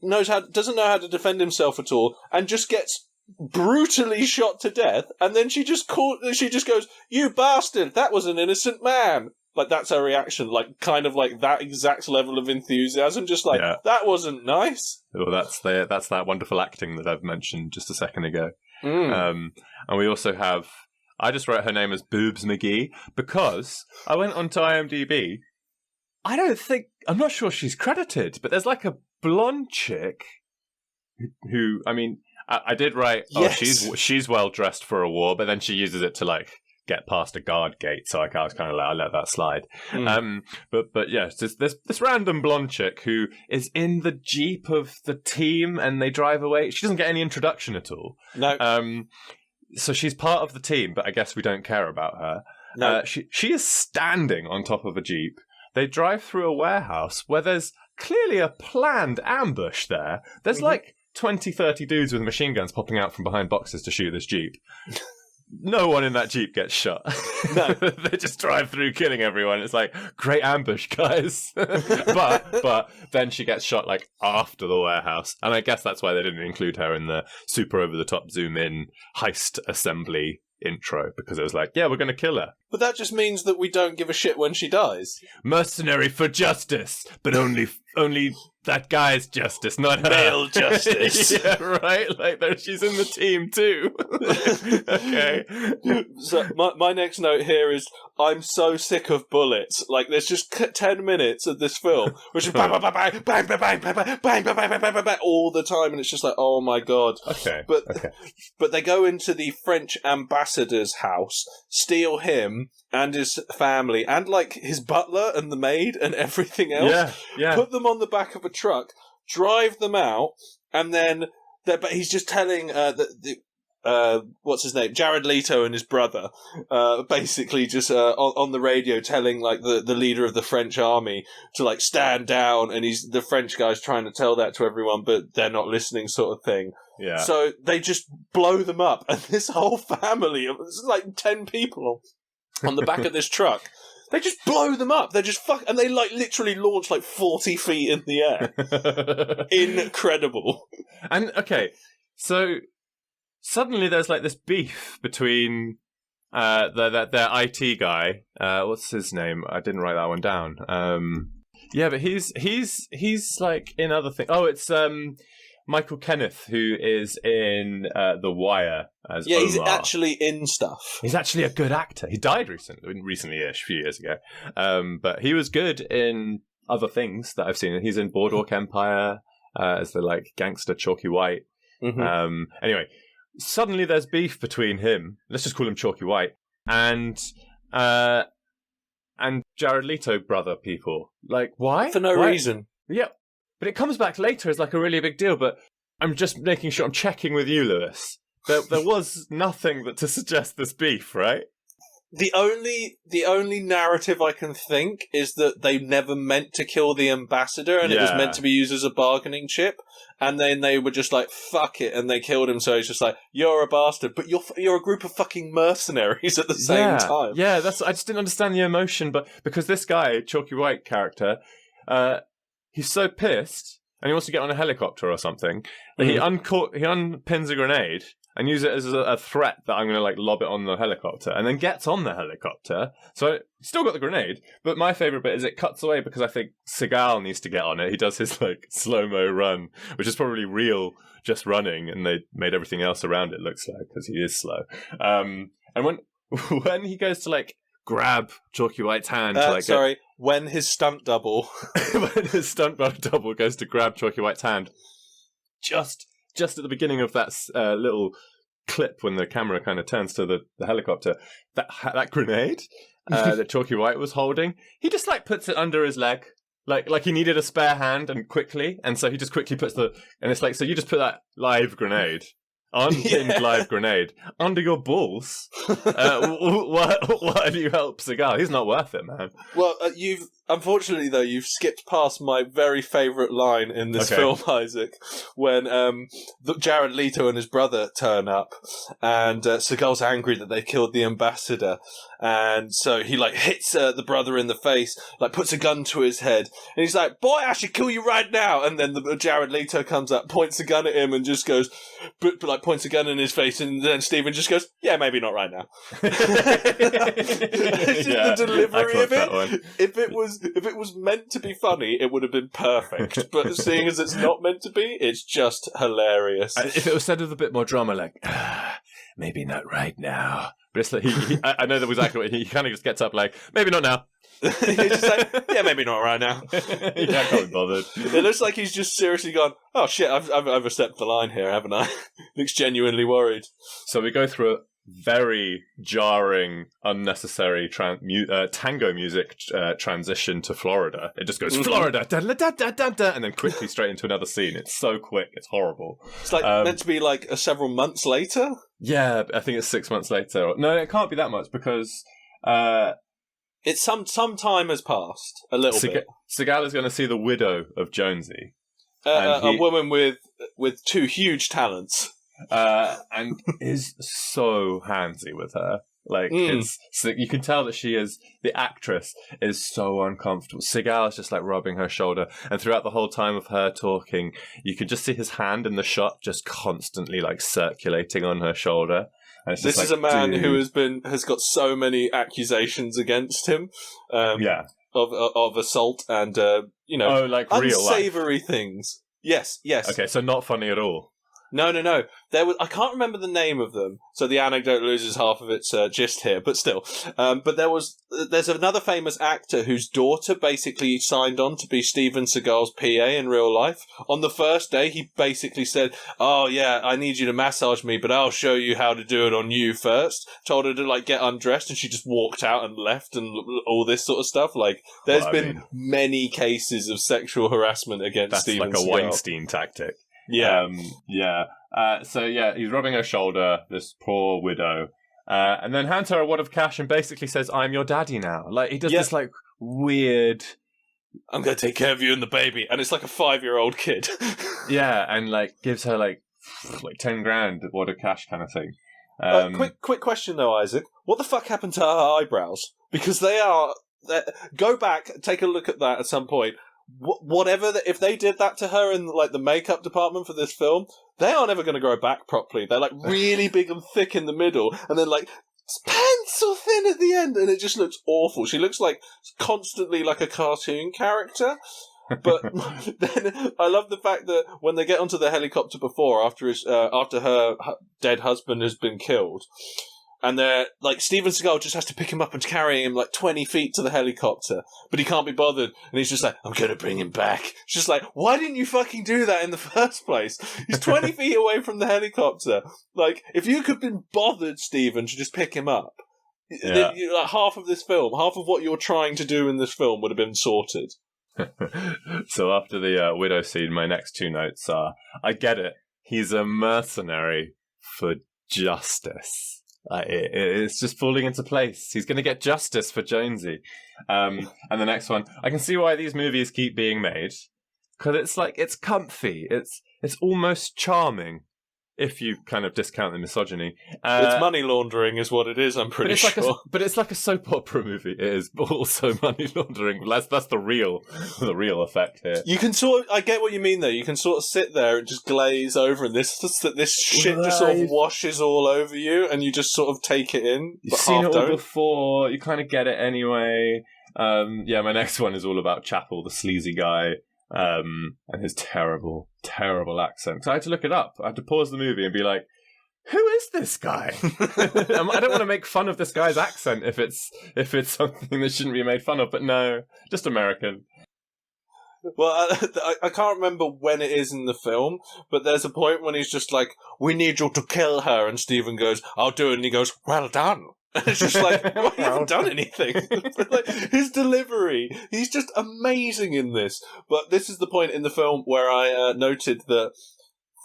doesn't know how to defend himself at all, and just gets brutally shot to death. And then she just goes, "You bastard! That was an innocent man." Like, that's her reaction, like, kind of like that exact level of enthusiasm, just like, that wasn't nice. Well, that's that wonderful acting that I've mentioned just a second ago. And we also have, I just wrote her name as Boobs McGee, because I went onto IMDb. I'm not sure she's credited, but there's like a blonde chick who, I mean, I did write, she's well dressed for a war, but then she uses it to like, get past a guard gate, so I was kind of like, I let that slide. But yeah, this random blonde chick who is in the Jeep of the team and they drive away. She doesn't get any introduction at all. No. So she's part of the team, but I guess we don't care about her. No. She is standing on top of a Jeep. They drive through a warehouse where there's clearly a planned ambush there. There's like 20, 30 dudes with machine guns popping out from behind boxes to shoot this Jeep. No one in that Jeep gets shot. No. They just drive through killing everyone. It's like, great ambush, guys. but then she gets shot like after the warehouse. And I guess that's why they didn't include her in the super over-the-top zoom-in heist assembly intro, because it was like, yeah, we're going to kill her. But that just means that we don't give a shit when she dies. Mercenary for justice, but only that guy's justice, not her. Male justice. Yeah, right? Like, she's in the team too. Okay. So my next note here is, I'm so sick of bullets. Like, there's just 10 minutes of this film, which is bang, bang, bang, bang, bang, bang, bang, bang, bang, bang, bang, bang, bang, bang, all the time, and it's just like, oh my god. Okay. But they go into the French ambassador's house, steal him and his family, and like his butler and the maid and everything else. Yeah. Put them on the back of a truck, drive them out, and then but he's just telling what's his name, Jared Leto and his brother, basically just on the radio telling like the leader of the French army to like stand down, and the French guy's trying to tell that to everyone, but they're not listening, sort of thing. Yeah. So they just blow them up, and this whole family, it's like 10 people on the back of this truck. They just blow them up. They just and they like literally launch like 40 feet in the air. Incredible. And okay, so suddenly there's like this beef between their IT guy. What's his name? I didn't write that one down. Yeah, but he's like in other things. Oh, it's Michael Kenneth, who is in The Wire as Omar. He's actually in stuff. He's actually a good actor. He died recently-ish, a few years ago. But he was good in other things that I've seen. He's in Boardwalk Empire as the like gangster Chalky White. Mm-hmm. Anyway, suddenly there's beef between him. Let's just call him Chalky White and Jared Leto brother people. Like, why? For no reason. Yeah. But it comes back later as like a really big deal. But I'm just making sure I'm checking with you, Lewis. There was nothing to suggest this beef, right? The only narrative I can think is that they never meant to kill the ambassador, and it was meant to be used as a bargaining chip. And then they were just like, "Fuck it," and they killed him. So it's just like, "You're a bastard," but you're a group of fucking mercenaries at the same time. Yeah, I just didn't understand the emotion, but because this guy, Chalky White character, he's so pissed, and he wants to get on a helicopter or something that he unpins a grenade and use it as a threat that I'm going to like lob it on the helicopter, and then gets on the helicopter. So still got the grenade, but my favourite bit is it cuts away because I think Seagal needs to get on it. He does his like slow-mo run, which is probably real, just running, and they made everything else around it looks like, because he is slow. And when he goes to like grab Chalky White's hand to like when his stunt double double goes to grab Chalky White's hand, just at the beginning of that little clip when the camera kind of turns to the helicopter, that grenade that Chalky White was holding, he just like puts it under his leg, like he needed a spare hand and quickly, and so he just quickly puts and it's like, so you just put that live grenade, unpinned live grenade under your balls. Why do you help Seagal? He's not worth it, man. Well, unfortunately though, you've skipped past my very favourite line in this film, Isaac, when Jared Leto and his brother turn up, and Seagal's angry that they killed the ambassador, and so he like hits the brother in the face, like puts a gun to his head, and he's like, "Boy, I should kill you right now!" And then Jared Leto comes up, points a gun at him, and just goes, but like points a gun in his face, and then Steven just goes, "Yeah, maybe not right now." It's just the delivery of it. If it was meant to be funny, it would have been perfect. But seeing as it's not meant to be, it's just hilarious. If it was said with a bit more drama, like, maybe not right now. But it's like, I know that was exactly what he kind of just gets up like, maybe not now. He's just like, yeah, maybe not right now. I can't be bothered. It looks like he's just seriously gone, oh shit, I've overstepped the line here, haven't I? Looks genuinely worried. So we go through a very jarring, unnecessary tango music transition to Florida. It just goes, Florida, da, da, da, da, da, da, and then quickly straight into another scene. It's so quick, it's horrible. It's like meant to be like several months later? Yeah, I think it's 6 months later. No, it can't be that much because... it's some time has passed, a little bit. Seagal is going to see the widow of Jonesy. A woman with two huge talents. And is so handsy with her. Like, you can tell that the actress is so uncomfortable. Seagal is just like rubbing her shoulder, and throughout the whole time of her talking, you can just see his hand in the shot just constantly like circulating on her shoulder. This is a man who has got so many accusations against him. Of assault and like unsavory real things. Yes. Okay, so not funny at all. No. I can't remember the name of them, so the anecdote loses half of its gist here. But still, but there's another famous actor whose daughter basically signed on to be Steven Seagal's PA in real life. On the first day, he basically said, "Oh yeah, I need you to massage me, but I'll show you how to do it on you first." Told her to like get undressed, and she just walked out and left, and all this sort of stuff. Like, there's been many cases of sexual harassment against Steven Seagal. That's like a Weinstein tactic. Yeah. So he's rubbing her shoulder, this poor widow, and then hands her a wad of cash and basically says, "I'm your daddy now." Like, he does this like weird, "I'm going to take care of you and the baby," and it's like a 5-year-old kid. Yeah, and like gives her like like 10 grand, what a cash kind of thing. Quick question though, Isaac. What the fuck happened to her eyebrows? Because they are... Go back, take a look at that at some point. Whatever, if they did that to her in like the makeup department for this film, they are never going to grow back properly. They're like really big and thick in the middle, and then like pencil thin at the end, and it just looks awful. She looks like constantly like a cartoon character. But then I love the fact that when they get onto the helicopter after her dead husband has been killed, and they're like, Steven Seagal just has to pick him up and carry him like 20 feet to the helicopter, but he can't be bothered, and he's just like, I'm gonna bring him back. It's just like, why didn't you fucking do that in the first place? He's 20 feet away from the helicopter. Like, if you could have been bothered, Steven, to just pick him up, like, half of this film, half of what you're trying to do in this film would have been sorted. So after the widow scene, my next two notes are, I get it, he's a mercenary for justice. It's just falling into place. He's going to get justice for Jonesy. And the next one, I can see why these movies keep being made, because it's like, it's comfy, it's almost charming, if you kind of discount the misogyny. It's money laundering is what it is, I'm pretty sure. But it's like a soap opera movie. It is also money laundering. That's the real effect here. You can I get what you mean though. You can sort of sit there and just glaze over, and this shit just sort of washes all over you, and you just sort of take it in. You've seen it all before. You kind of get it anyway. My next one is all about Chapel, the sleazy guy. And his terrible accent. So I had to look it up. I had to pause the movie and be like, who is this guy? I don't want to make fun of this guy's accent if it's something that shouldn't be made fun of, but no, just American. Well, I can't remember when it is in the film, but there's a point when he's just like, we need you to kill her, and Stephen goes, I'll do it, and he goes, well done. And it's just like, well, he hasn't done anything. Like, his delivery, he's just amazing in this. But this is the point in the film where I noted that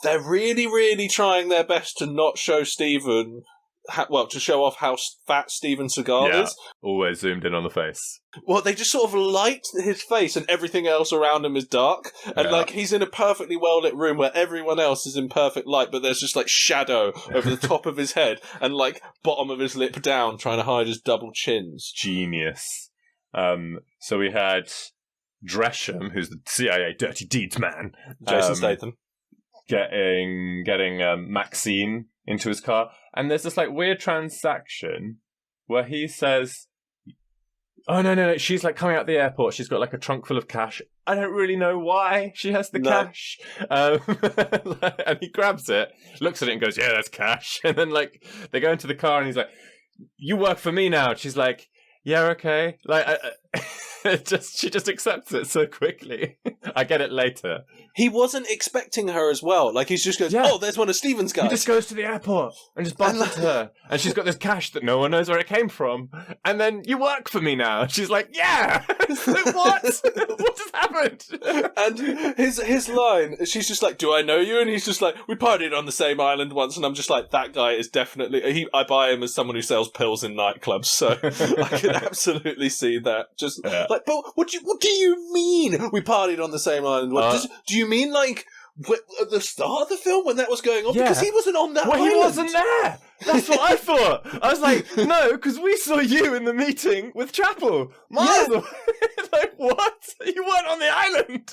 they're really, really trying their best to not show Stephen, to show off how fat Steven Seagal is. Always zoomed in on the face. Well, they just sort of light his face and everything else around him is dark. And, like, he's in a perfectly well-lit room where everyone else is in perfect light, but there's just, like, shadow over the top of his head and, like, bottom of his lip down, trying to hide his double chins. Genius. So we had Dresham, who's the CIA dirty deeds man. Jason Statham. Getting Maxine into his car. And there's this, like, weird transaction where he says, oh, no, she's, like, coming out the airport. She's got, like, a trunk full of cash. I don't really know why she has the cash. And he grabs it, looks at it and goes, yeah, that's cash. And then, like, they go into the car and he's like, you work for me now. And she's like, yeah, okay. Like, she just accepts it so quickly. I get it later. He wasn't expecting her as well. Like, he's just goes, oh, there's one of Steven's guys. He just goes to the airport and just bumps into her. And she's got this cash that no one knows where it came from. And then, you work for me now. She's like, yeah! What? What has happened? And his line, she's just like, do I know you? And he's just like, we partied on the same island once. And I'm just like, that guy is definitely... I buy him as someone who sells pills in nightclubs. So I can absolutely see that. Just... Yeah. Like, but what do you mean we partied on the same island? Do you mean, like, at the start of the film when that was going on? Yeah. Because he wasn't on that island. He wasn't there! That's what I thought! I was like, no, because we saw you in the meeting with Chapel. Miles away. Like, what? You weren't on the island!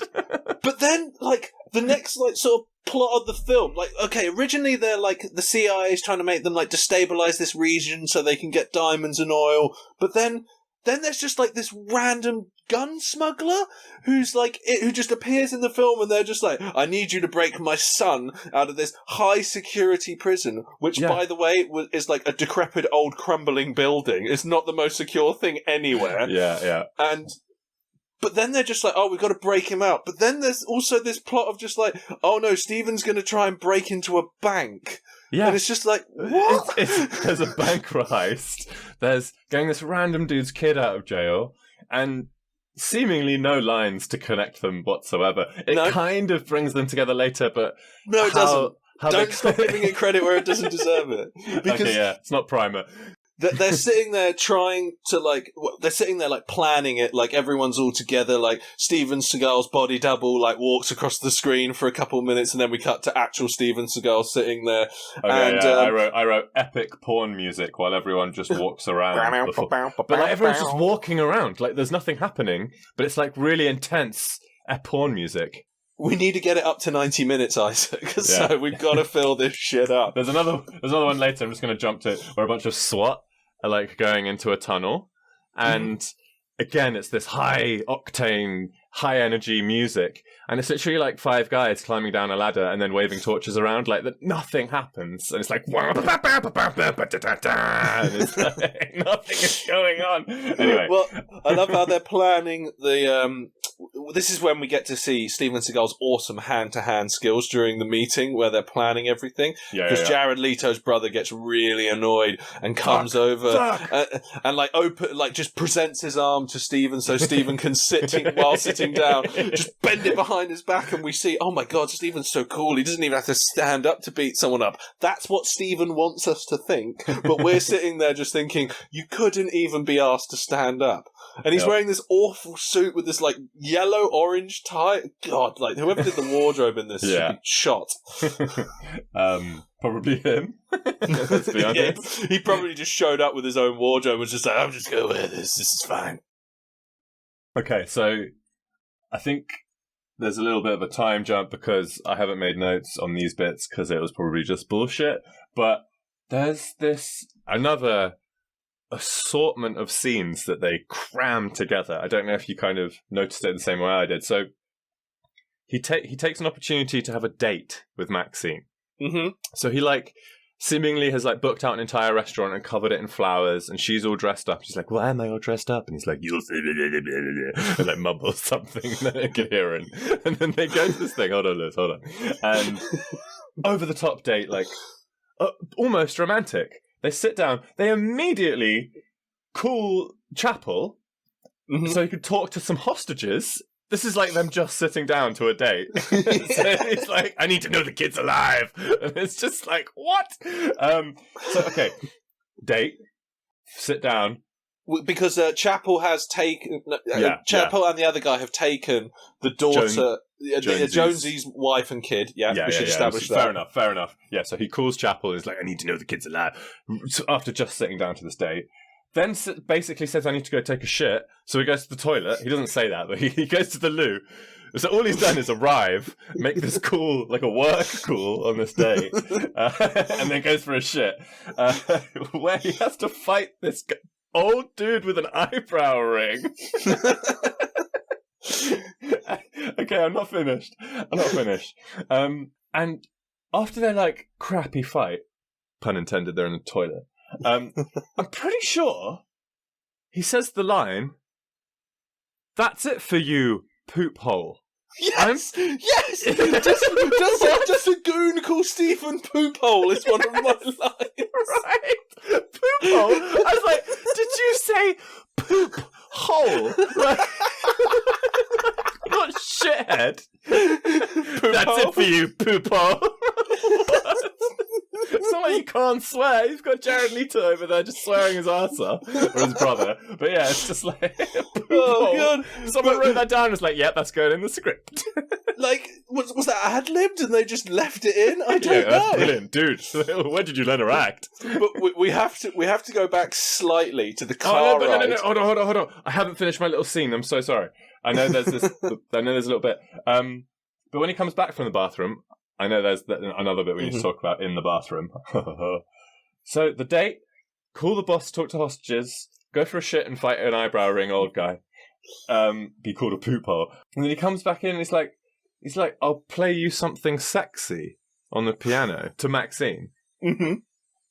But then, like, the next, like, sort of plot of the film, like, okay, originally they're, like, the CIA is trying to make them, like, destabilize this region so they can get diamonds and oil, but then there's just, like, this random gun smuggler who's, like, who just appears in the film and they're just like, I need you to break my son out of this high-security prison, which, by the way, is, like, a decrepit old crumbling building. It's not the most secure thing anywhere. Yeah. But then they're just like, oh, we've got to break him out. But then there's also this plot of just like, oh no, Steven's going to try and break into a bank. Yeah. And it's just like, what? There's a bank heist. There's getting this random dude's kid out of jail, and seemingly no lines to connect them whatsoever. It kind of brings them together later, but... No, it doesn't. Don't stop giving it credit where it doesn't deserve it. Because it's not Primer. they're sitting there trying to they're sitting there planning it, everyone's all together, Steven Seagal's body double walks across the screen for a couple of minutes, and then we cut to actual Steven Seagal sitting there. Okay, I wrote epic porn music while everyone just walks around. But everyone's just walking around, there's nothing happening, but it's really intense porn music. We need to get it up to 90 minutes, Isaac. So we've got to fill this shit up. There's another one later. I'm just going to jump to it, where a bunch of SWAT are going into a tunnel, and again, it's this high octane, high energy music, and it's literally 5 guys climbing down a ladder and then waving torches around, that nothing happens, and it's and it's nothing is going on. Anyway, well, I love how they're planning the. This is when we get to see Steven Seagal's awesome hand-to-hand skills during the meeting where they're planning everything. Because Jared Leto's brother gets really annoyed and comes over and just presents his arm to Steven so Steven can while sitting down, just bend it behind his back, and we see, oh my god, Steven's so cool. He doesn't even have to stand up to beat someone up. That's what Steven wants us to think, but we're sitting there just thinking, you couldn't even be asked to stand up. And he's wearing this awful suit with this yellow-orange tie. God, whoever did the wardrobe in this should be shot. Probably him. Let's be honest. He probably just showed up with his own wardrobe and was just I'm just going to wear this. This is fine. Okay, so I think there's a little bit of a time jump because I haven't made notes on these bits because it was probably just bullshit. But there's another assortment of scenes that they crammed together. I don't know if you kind of noticed it the same way I did. So he takes an opportunity to have a date with Maxine. Mm-hmm. So he seemingly has booked out an entire restaurant and covered it in flowers, and she's all dressed up. She's like, "Why am I all dressed up?" And he's like, "You'll see," and mumbles something that I can hear it. And then they go to this thing. Hold on, Liz, hold on. And over the top date, almost romantic. They sit down. They immediately call Chapel so he could talk to some hostages. This is them just sitting down to a date. So it's I need to know the kid's alive. And it's just what? Okay, date, sit down. Because Chapel has taken... Chapel and the other guy have taken the daughter... Jonesy's wife and kid. We should establish that. Fair enough. Yeah, so he calls Chapel and is I need to know the kid's alive. After just sitting down to this date. Then basically says, I need to go take a shit. So he goes to the toilet. He doesn't say that, but he goes to the loo. So all he's done is arrive, make this call, a work call on this date, and then goes for a shit, where he has to fight this old dude with an eyebrow ring. Okay, I'm not finished. And after their crappy fight, pun intended, they're in the toilet. I'm pretty sure he says the line, "That's it for you, poop hole." Yes! Just a goon called Stephen Poop Hole is one of my lines. Right? Poop hole? I was did you say poop hole? Not shithead. That's it for you, poop hole. It's not you can't swear. You've got Jared Leto over there just swearing his arse off, or his brother. But yeah, it's just oh god! Someone wrote that down and was yep, that's going in the script. Was that ad-libbed and they just left it in? I don't know. That's brilliant, dude. Where did you learn her act? But we have to go back slightly to the car ride. No. Hold on. I haven't finished my little scene. I'm so sorry. I know there's this. I know there's a little bit. But when he comes back from the bathroom, I know there's another bit we need to talk about in the bathroom. So the date, call the boss, talk to hostages, go for a shit and fight an eyebrow ring old guy. Be called a poop hole. And then he comes back in and he's like, I'll play you something sexy on the piano to Maxine. Mm-hmm.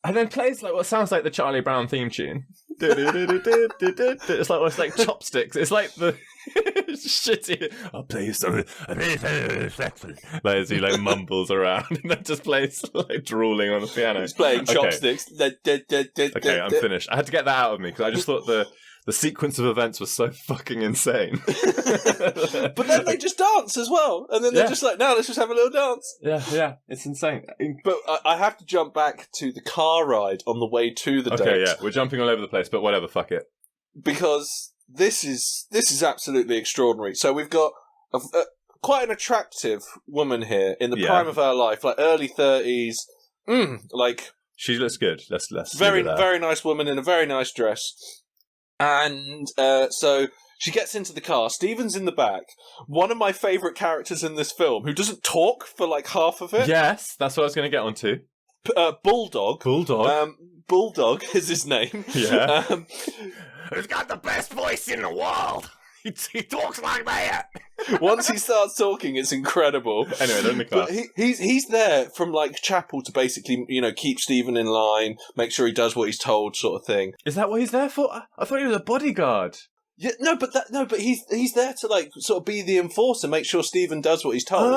And then plays what sounds like the Charlie Brown theme tune. It's like chopsticks. It's like the shitty. I'll play you something. As he mumbles around and then just plays drooling on the piano. He's playing chopsticks. Okay, I'm finished. I had to get that out of me because I just thought the the sequence of events was so fucking insane. But then they just dance as well. And then they're just like, no, let's just have a little dance. Yeah, it's insane. But I have to jump back to the car ride on the way to the date. Okay, yeah, we're jumping all over the place, but whatever, fuck it. Because this is absolutely extraordinary. So we've got quite an attractive woman here in the prime of her life, like early 30s. Like she looks good. Let's very nice woman in a very nice dress. And so she gets into the car. Stephen's in the back. One of my favourite characters in this film, who doesn't talk for like half of it. Yes, that's what I was going to get onto. Bulldog. Bulldog is his name. Yeah. Who's got the best voice in the world? He talks like that. Once he starts talking, it's incredible. Anyway, they're in the car. But he's there from like chapel to basically, keep Stephen in line, make sure he does what he's told, sort of thing. Is that what he's there for? I thought he was a bodyguard. Yeah, but he's there to like sort of be the enforcer, make sure Stephen does what he's told.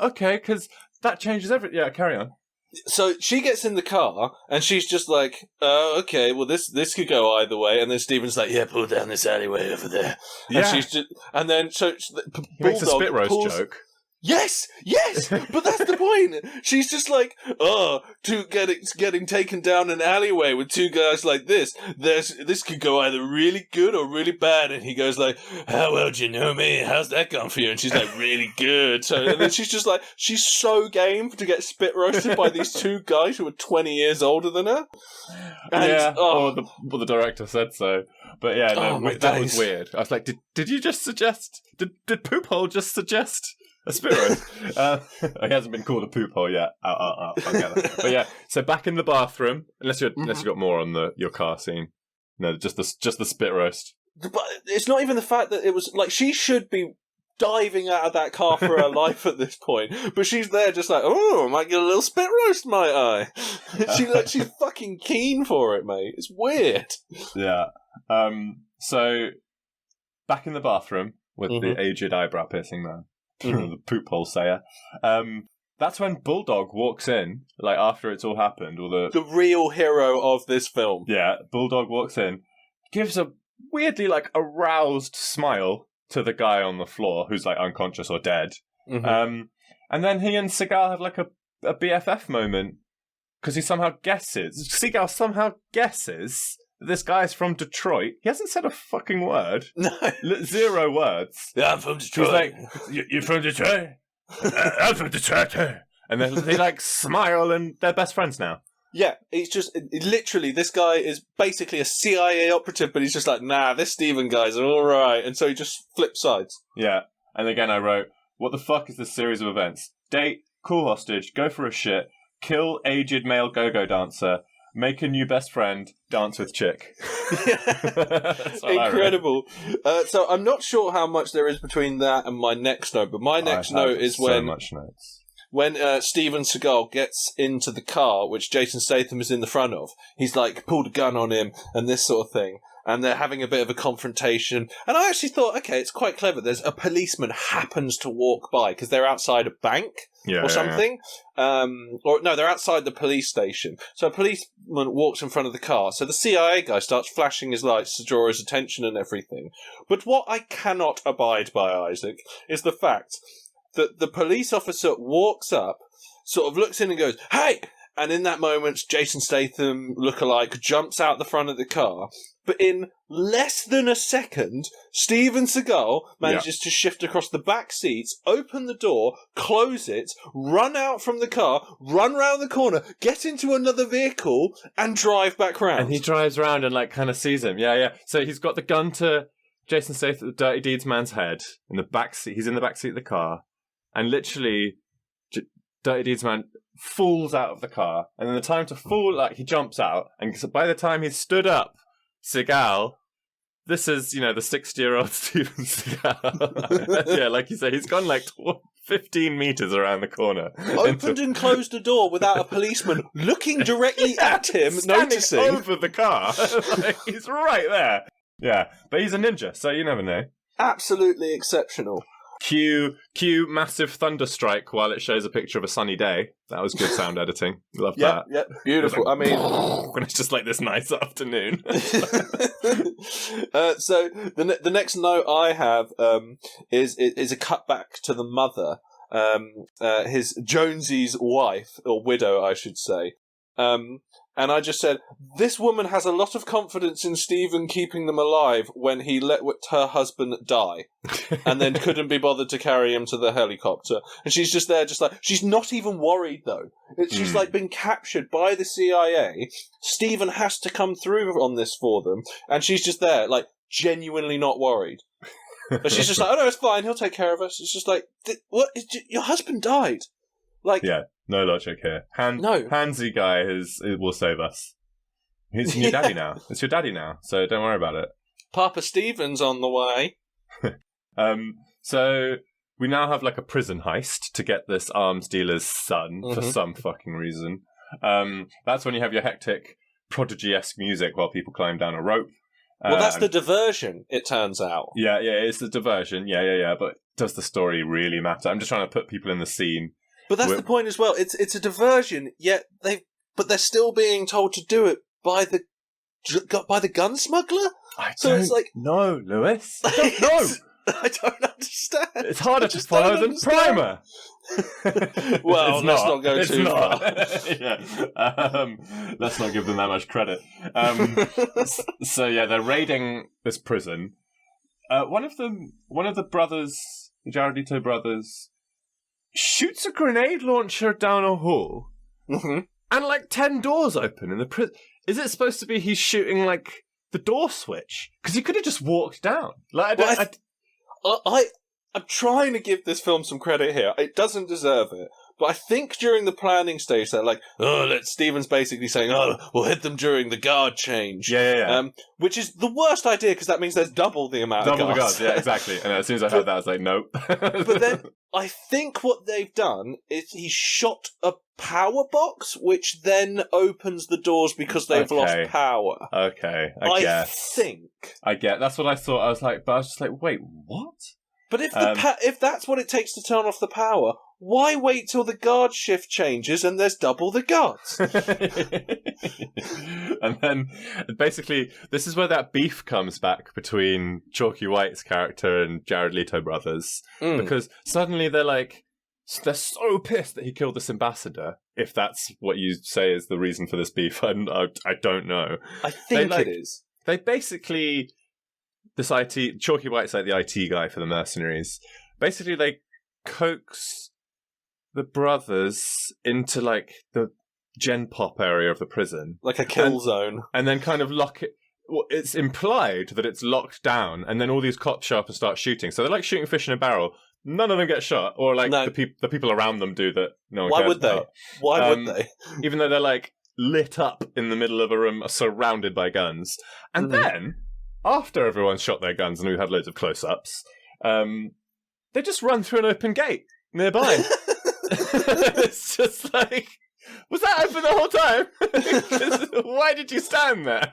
Okay, because that changes everything. Yeah, carry on. So she gets in the car and she's just like, okay, well this could go either way. And then Stephen's like, yeah, pull down this alleyway over there. Yeah. And she's just, and then so he makes a spit roast joke. Yes, but that's the point. She's just like, getting taken down an alleyway with two guys like this. This could go either really good or really bad. And he goes like, how well do you know me? How's that gone for you? And she's like, really good. So and then she's just like, she's so game to get spit roasted by these two guys who are 20 years older than her. And, the director said so. But yeah, that was weird. I was like, did you just suggest? Did Poop Hole just suggest a spit roast? He hasn't been called a poop hole yet. I'll get that. But yeah, so back in the bathroom, unless you got more on your car scene. No, just the spit roast. But it's not even the fact that it was like she should be diving out of that car for her life at this point, but she's there just like, I might get a little spit roast, might I? She's fucking keen for it, mate. It's weird. Yeah. So back in the bathroom with the aged eyebrow piercing man. The poop hole sayer. That's when Bulldog walks in, like after it's all happened, or the real hero of this film. Yeah, Bulldog walks in, gives a weirdly like aroused smile to the guy on the floor who's like unconscious or dead. And then he and Seagal have like a BFF moment because Seagal somehow guesses this guy's from Detroit. He hasn't said a fucking word. No. 0 words. Yeah, I'm from Detroit. He's like, you're from Detroit? I'm from Detroit too. And then they like smile and they're best friends now. Yeah, it's just, literally, this guy is basically a CIA operative, but he's just like, nah, this Stephen guy's alright. And so he just flips sides. Yeah. And again I wrote, what the fuck is this series of events? Date, cool hostage, go for a shit, kill aged male go-go dancer, make a new best friend, dance with chick. Incredible. So I'm not sure how much there is between that and my next note, but my next note is so much notes. When Steven Seagal gets into the car, which Jason Statham is in the front of, he's like pulled a gun on him and this sort of thing. And they're having a bit of a confrontation. And I actually thought, okay, it's quite clever. There's a policeman happens to walk by because they're outside a bank or something. Or no, they're outside the police station. So a policeman walks in front of the car. So the CIA guy starts flashing his lights to draw his attention and everything. But what I cannot abide by, Isaac, is the fact that the police officer walks up, sort of looks in and goes, hey! And in that moment, Jason Statham lookalike jumps out the front of the car. But in less than a second, Steven Seagal manages to shift across the back seats, open the door, close it, run out from the car, run round the corner, get into another vehicle, and drive back round. And he drives around and like kind of sees him. Yeah. So he's got the gun to Jason Statham, the Dirty Deeds man's head, in the back seat. He's in the back seat of the car, and literally, Dirty Deeds man falls out of the car, and then the time to fall, like he jumps out, and by the time he's stood up, Seagal, this is, the 60-year-old Steven Seagal. Yeah, like you say, he's gone like 15 meters around the corner. Opened and closed a door without a policeman looking directly at him, noticing. Over the car. Like, he's right there. Yeah, but he's a ninja, so you never know. Absolutely exceptional. Cue massive thunderstrike while it shows a picture of a sunny day. That was good sound editing. Love that. Yep, beautiful. Like, I mean, when it's just like this nice afternoon. So the next note I have is a cutback to the mother, his Jonesy's wife or widow, I should say. And I just said, this woman has a lot of confidence in Stephen keeping them alive when he let her husband die and then couldn't be bothered to carry him to the helicopter. And she's just there, just like, she's not even worried though. She's like been captured by the CIA. Stephen has to come through on this for them. And she's just there, like, genuinely not worried. But she's just like, oh no, it's fine, he'll take care of us. It's just like, what? Your husband died. Like, yeah, no logic here. No. Handsy guy will save us. He's your daddy now. It's your daddy now, so don't worry about it. Papa Stephen's on the way. So we now have like a prison heist to get this arms dealer's son for some fucking reason. That's when you have your hectic Prodigy-esque music while people climb down a rope. Well, that's the diversion, it turns out. Yeah, it's the diversion. Yeah. But does the story really matter? I'm just trying to put people in the scene. But that's the point as well. It's a diversion, yet they're still being told to do it by the gun smuggler. It's like, no, Lewis. I don't know. I don't understand. It's harder to follow than Primer. Well, let's not go too far. Let's not give them that much credit. So yeah, they're raiding this prison. One of the brothers, the Jared Leto brothers, shoots a grenade launcher down a hall, and like 10 doors open in the prison. Is it supposed to be he's shooting like the door switch? Because he could have just walked down. Like I'm trying to give this film some credit here. It doesn't deserve it. But I think during the planning stage, they're like, Stephen's basically saying, we'll hit them during the guard change. Yeah. Which is the worst idea, because that means there's double the amount of guards. Double the guards, yeah, exactly. And as soon as I heard that, I was like, nope. But then I think what they've done is he shot a power box, which then opens the doors because they've lost power. Okay, I guess. I get. That's what I thought. I was just like, wait, what? But if that's what it takes to turn off the power, why wait till the guard shift changes and there's double the guards? And then, basically, this is where that beef comes back between Chalky White's character and Jared Leto brothers. Because suddenly they're so pissed that he killed this ambassador, if that's what you say is the reason for this beef. I don't know. I think it is. They basically... Chalky White's like the IT guy for the Mercenaries. Basically, they coax the brothers into like the gen pop area of the prison, like a kill zone, and then kind of lock it. Well, it's implied that it's locked down, and then all these cops show up and start shooting. So they're like shooting fish in a barrel. None of them get shot, or like the people around them do that. No one Why cares would they? about. Why would they? Even though they're like lit up in the middle of a room, surrounded by guns, and then. After everyone's shot their guns and we've had loads of close-ups, they just run through an open gate nearby. It's just like, was that open the whole time? Why did you stand there?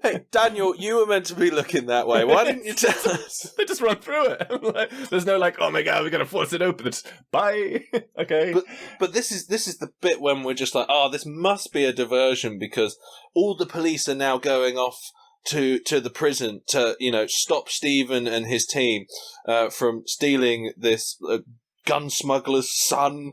Hey, Daniel, you were meant to be looking that way. Why didn't you tell us? They just run through it. There's no like, oh my god, we're going to force it open. It's bye. Okay. But this is the bit when we're just like, this must be a diversion because all the police are now going off to the prison to, stop Stephen and his team from stealing this gun smuggler's son,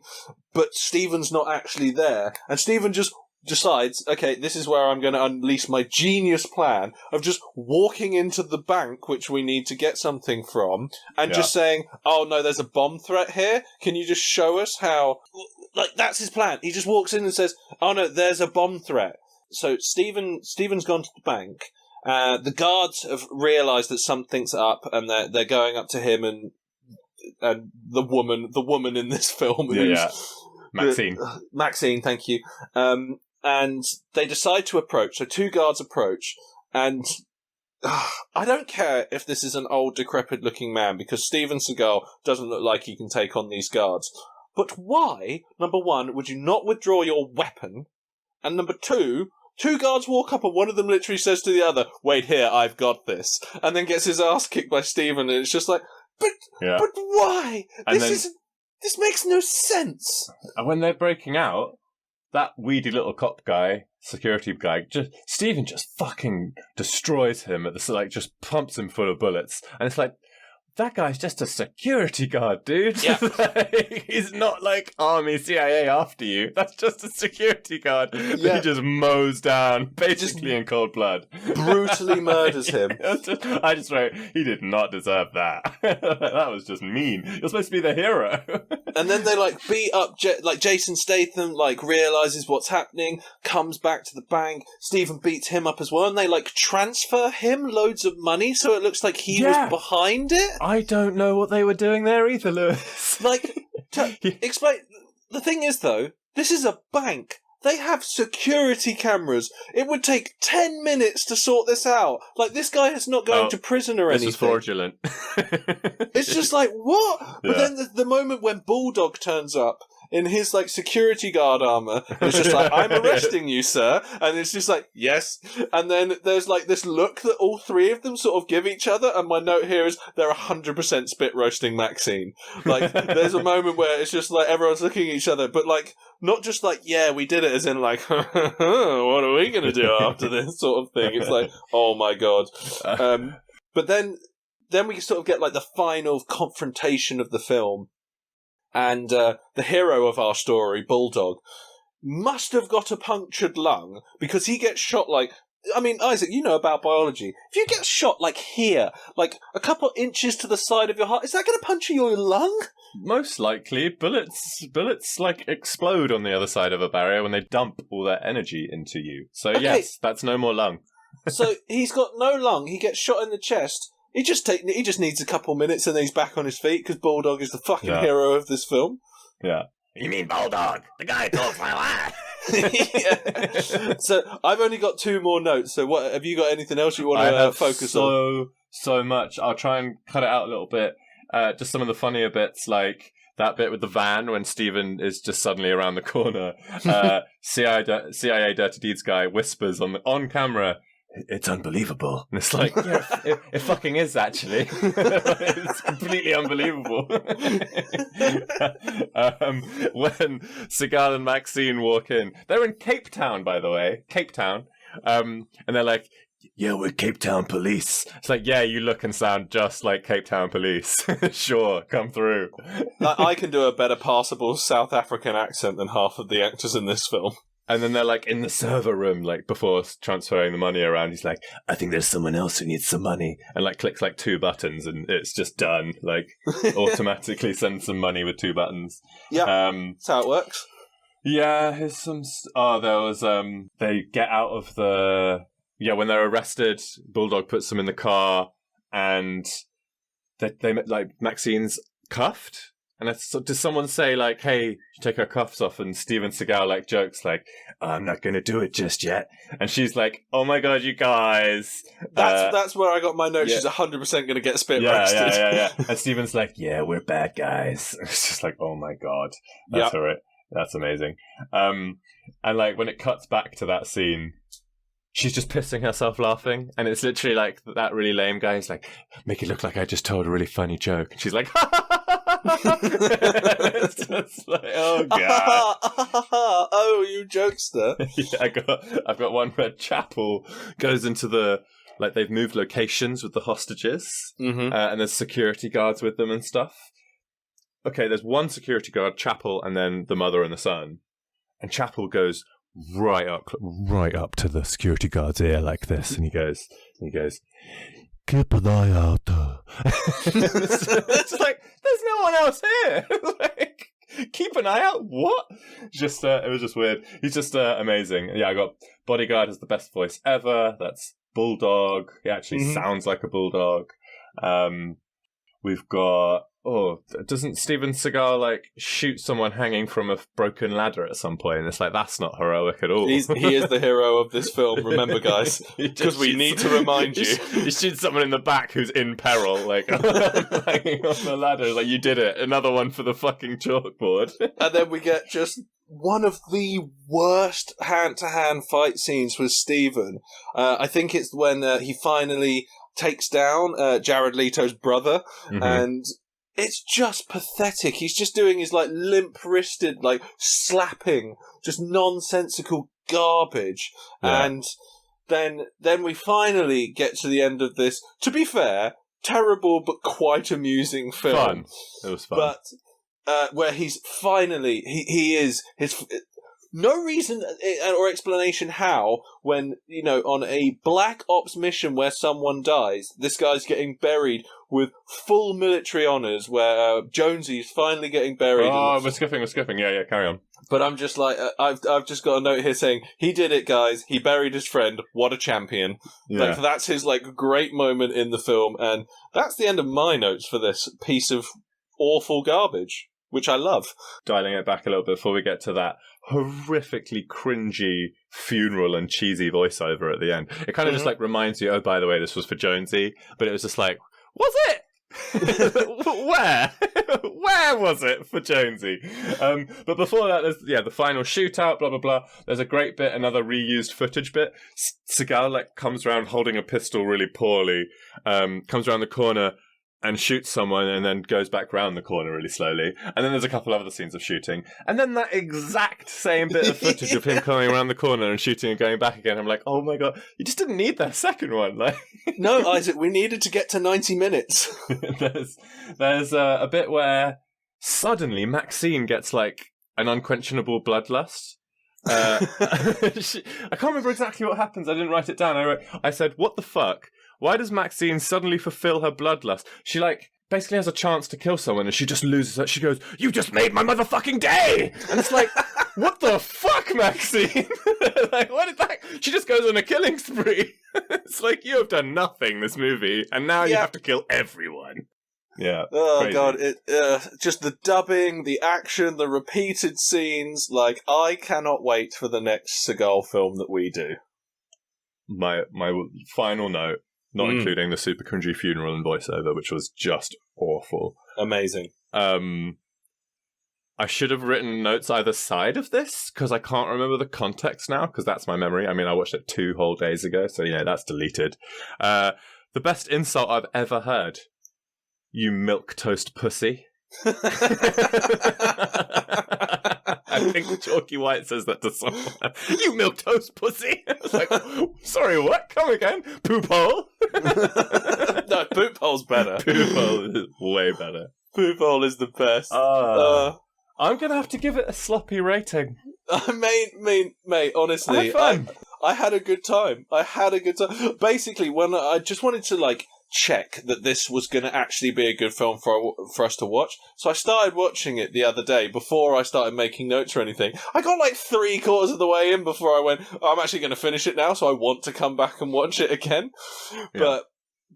but Stephen's not actually there. And Stephen just decides, okay, this is where I'm going to unleash my genius plan of just walking into the bank, which we need to get something from, and just saying, oh no, there's a bomb threat here. Can you just show us how... Like, that's his plan. He just walks in and says, oh no, there's a bomb threat. So Stephen's gone to the bank. The guards have realised that something's up, and they're going up to him and the woman in this film, Maxine, thank you. And they decide to approach. So 2 guards approach, and I don't care if this is an old, decrepit-looking man, because Steven Seagal doesn't look like he can take on these guards. But why, number 1, would you not withdraw your weapon? And number 2 guards walk up and one of them literally says to the other, wait here, I've got this. And then gets his ass kicked by Stephen, and it's just like, but why? And This makes no sense. And when they're breaking out, that weedy little cop guy, security guy, Stephen just fucking destroys him just pumps him full of bullets. And it's like, that guy's just a security guard, dude. Yeah. He's not like Army, CIA after you. That's just a security guard that he just mows down, basically in cold blood. Brutally murders him. I just wrote, he did not deserve that. That was just mean. You're supposed to be the hero. And then they beat up, Jason Statham realises what's happening, comes back to the bank. Stephen beats him up as well, and they transfer him loads of money, so it looks like he was behind it. I don't know what they were doing there either, Lewis. Explain. The thing is, though, this is a bank. They have security cameras. It would take 10 minutes to sort this out. This guy is not going to prison or anything. This is fraudulent. It's just what? But then the moment when Bulldog turns up in his security guard armor, it's just I'm arresting you, sir. And it's just yes. And then there's this look that all three of them sort of give each other. And my note here is they're 100% spit roasting Maxine. There's a moment where it's just everyone's looking at each other, but not just yeah, we did it, as in what are we going to do after this sort of thing. It's oh my God. But then we sort of get the final confrontation of the film. And the hero of our story, Bulldog, must have got a punctured lung because he gets shot Isaac, you know about biology. If you get shot here, a couple inches to the side of your heart, is that going to puncture your lung? Most likely, bullets explode on the other side of a barrier when they dump all their energy into you. So yes, that's no more lung. So he's got no lung. He gets shot in the chest. He just needs a couple minutes and then he's back on his feet because Bulldog is the fucking hero of this film. Yeah. You mean Bulldog? The guy who talks like that? Yeah. So I've only got 2 more notes. So what have you got? Anything else you want to focus on? So much. I'll try and cut it out a little bit. Just some of the funnier bits, like that bit with the van when Stephen is just suddenly around the corner. CIA Dirty Deeds guy whispers on camera, "It's unbelievable." And it's it fucking is, actually. It's completely unbelievable. When Seagal and Maxine walk in, they're in Cape Town, by the way. Cape Town. And they're like, "Yeah, we're Cape Town police." It's yeah, you look and sound just like Cape Town police. Sure, come through. I can do a better passable South African accent than half of the actors in this film. And then they're in the server room, before transferring the money around. He's like, "I think there's someone else who needs some money." And clicks 2 buttons and it's just done. Automatically sends some money with 2 buttons. Yeah, that's how it works. Yeah, here's some... there was... They get out of the... Yeah, when they're arrested, Bulldog puts them in the car and they Maxine's cuffed. And does someone say, "Hey, take her cuffs off"? And Steven Seagal, jokes, "I'm not going to do it just yet." And she's like, "Oh my God, you guys." That's where I got my note. Yeah. She's 100% going to get spit roasted. Yeah. And Steven's like, "Yeah, we're bad guys." It's just oh my God. That's all right. That's amazing. And when it cuts back to that scene, she's just pissing herself laughing. And it's literally that really lame guy. He's like, "Make it look like I just told a really funny joke." And she's like, it's just oh God. Oh, you jokester. Yeah, I've got one where Chapel goes into the they've moved locations with the hostages, and there's security guards with them and stuff. Okay, there's one security guard, Chapel, and then the mother and the son. And Chapel goes right up to the security guard's ear like this, and he goes, "Keep an eye out." It's there's no one else here. Keep an eye out? What? Just it was just weird. He's just amazing. Yeah, I got Bodyguard has the best voice ever. That's Bulldog. He actually sounds like a bulldog. We've got doesn't Steven Seagal shoot someone hanging from a broken ladder at some point? And it's that's not heroic at all. He is the hero of this film, remember, guys, because we need to remind you. He shoots someone in the back who's in peril, hanging on the ladder. You did it. Another one for the fucking chalkboard. And then we get just one of the worst hand-to-hand fight scenes with Steven. I think it's when he finally takes down Jared Leto's brother, Mhm. and it's just pathetic. He's just doing his like limp-wristed, like slapping, just nonsensical garbage, Yeah. and then we finally get to the end of this. To be fair, terrible but quite amusing film. Fun. It was fun. But where he's finally he is his. No reason or explanation how, when, you know, on a black ops mission where someone dies, this guy's getting buried with full military honours, where Jonesy's finally getting buried. Oh, we're skipping. Yeah, carry on. But I'm just like, I've just got a note here saying, he did it, guys. He buried his friend. What a champion. Yeah. Like, that's his, like, great moment in the film. And that's the end of my notes for this piece of awful garbage, which I love. Dialing it back a little bit before we get to that horrifically cringy funeral and cheesy voiceover at the end. It kind of just like reminds you, oh, by the way, this was for Jonesy, but it was just like, was it? Where? Where was it for Jonesy? But before that, there's the final shootout, blah blah blah. There's a great bit, another reused footage bit. Seagal like comes around holding a pistol really poorly, comes around the corner and shoots someone and then goes back round the corner really slowly. And then there's a couple other scenes of shooting. And then that exact same bit of footage of him coming around the corner and shooting and going back again. I'm like, oh my God, you just didn't need that second one. Like, No, Isaac, we needed to get to 90 minutes. there's a bit where suddenly Maxine gets like an unquenchable bloodlust. I can't remember exactly what happens. I didn't write it down. I said, what the fuck? Why does Maxine suddenly fulfill her bloodlust? She, like, basically has a chance to kill someone and she just loses it. She goes, you just made my motherfucking day! And it's like, what the fuck, Maxine? Like, what did that... She just goes on a killing spree. It's like, you have done nothing, this movie, and now you have to kill everyone. Yeah. Oh, crazy. God. Just the dubbing, the action, the repeated scenes. Like, I cannot wait for the next Seagal film that we do. My final note, not including the super cringy funeral and voiceover, which was just awful. Amazing. I should have written notes either side of this, because I can't remember the context now, because that's my memory. I mean, I watched it 2 whole days ago, so, that's deleted. The best insult I've ever heard. You milquetoast pussy. I think Chalky White says that to someone. You milquetoast pussy. I was like, sorry, what? Come again? Poop hole? No, poop hole's better. Poop hole is way better. Poop hole is the best. I'm going to have to give it a sloppy rating. Mate, honestly, I had a good time. Basically, when I just wanted to, like, check that this was going to actually be a good film for us to watch. So I started watching it the other day before I started making notes or anything. I got like 3/4 of the way in before I went, I'm actually going to finish it now, so I want to come back and watch it again. Yeah. But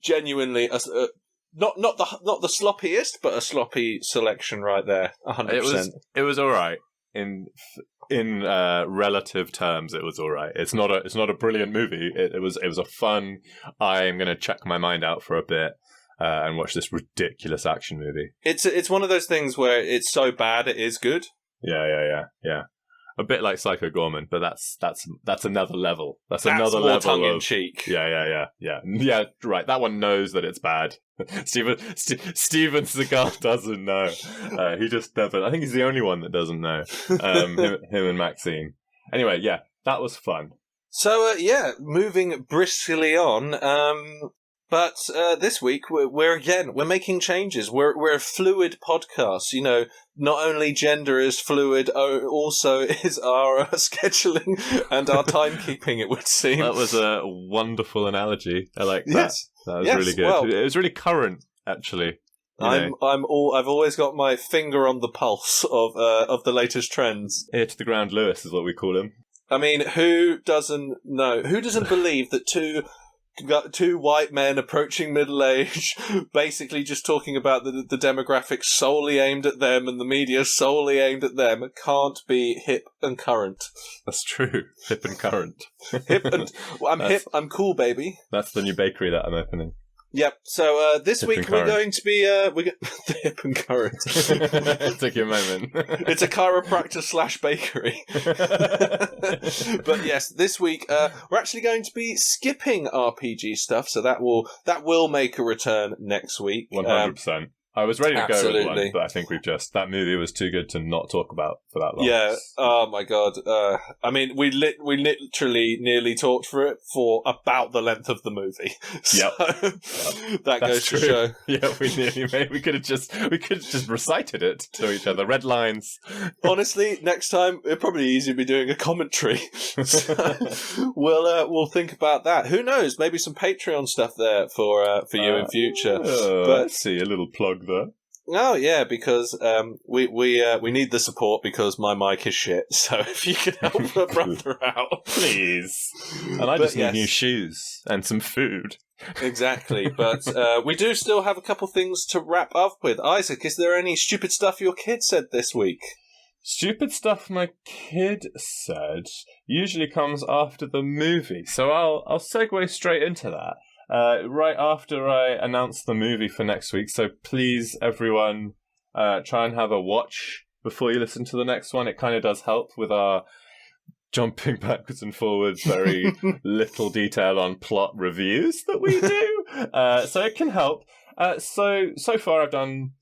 genuinely, not the sloppiest, but a sloppy selection right there. 100%. It was all right. In relative terms, it was all right. It's not a brilliant movie. It was a fun. I'm going to check my mind out for a bit and watch this ridiculous action movie. It's one of those things where it's so bad it is good. Yeah. A bit like Psycho Gorman, but that's another level. That's more another level tongue in cheek. Yeah. Right, that one knows that it's bad. Steven Seagal doesn't know. He just never. I think he's the only one that doesn't know. Him and Maxine. Anyway, yeah, that was fun. So moving briskly on. But this week we're making changes. We're a fluid podcast. Not only gender is fluid, also is our scheduling and our timekeeping. It would seem that was a wonderful analogy. I like that. Yes. That was really good. Well, it was really current, actually. I've always got my finger on the pulse of the latest trends. Ear to the ground, Lewis is what we call him. I mean, who doesn't know? Who doesn't believe that two white men approaching middle age, basically just talking about the demographics solely aimed at them and the media solely aimed at them, can't be hip and current? That's true. Hip and current. I'm hip, I'm cool, baby. That's the new bakery that I'm opening. Yep. So this Hip week and we're current. going to be the hip and current. Took you a moment. It's a chiropractor / bakery. But yes, this week we're actually going to be skipping RPG stuff, so that will make a return next week. 100%. I was ready to go with absolutely. one, but I think that movie was too good to not talk about for that long. Yeah. Oh my god. I mean, we literally nearly talked for it for about the length of the movie. So that goes to show. Yeah, we could have just recited it to each other. Red lines. Honestly, next time it'd probably be easier to be doing a commentary. So, we'll think about that. Who knows? Maybe some Patreon stuff there for you in future. But let's see a little plug there. Oh yeah, because we need the support because my mic is shit. So if you could help a brother out, please. And I just need new shoes and some food. Exactly, but we do still have a couple things to wrap up with. Isaac, is there any stupid stuff your kid said this week? Stupid stuff my kid said usually comes after the movie, so I'll segue straight into that. Right after I announce the movie for next week, so please, everyone, try and have a watch before you listen to the next one. It kind of does help with our jumping backwards and forwards, very little detail on plot reviews that we do. So it can help. So far I've done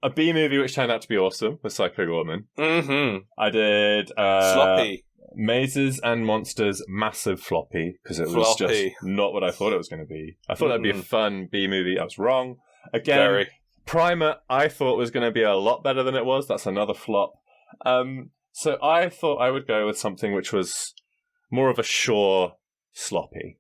a B movie which turned out to be awesome with Psycho Gorman. Mm-hmm. I did... Sloppy. Mazes and Monsters, massive floppy, because it was just not what I thought it was going to be. I thought that'd be a fun B movie. I was wrong. Again, Primer, I thought was going to be a lot better than it was. That's another flop. So I thought I would go with something which was more of a Shaw sloppy.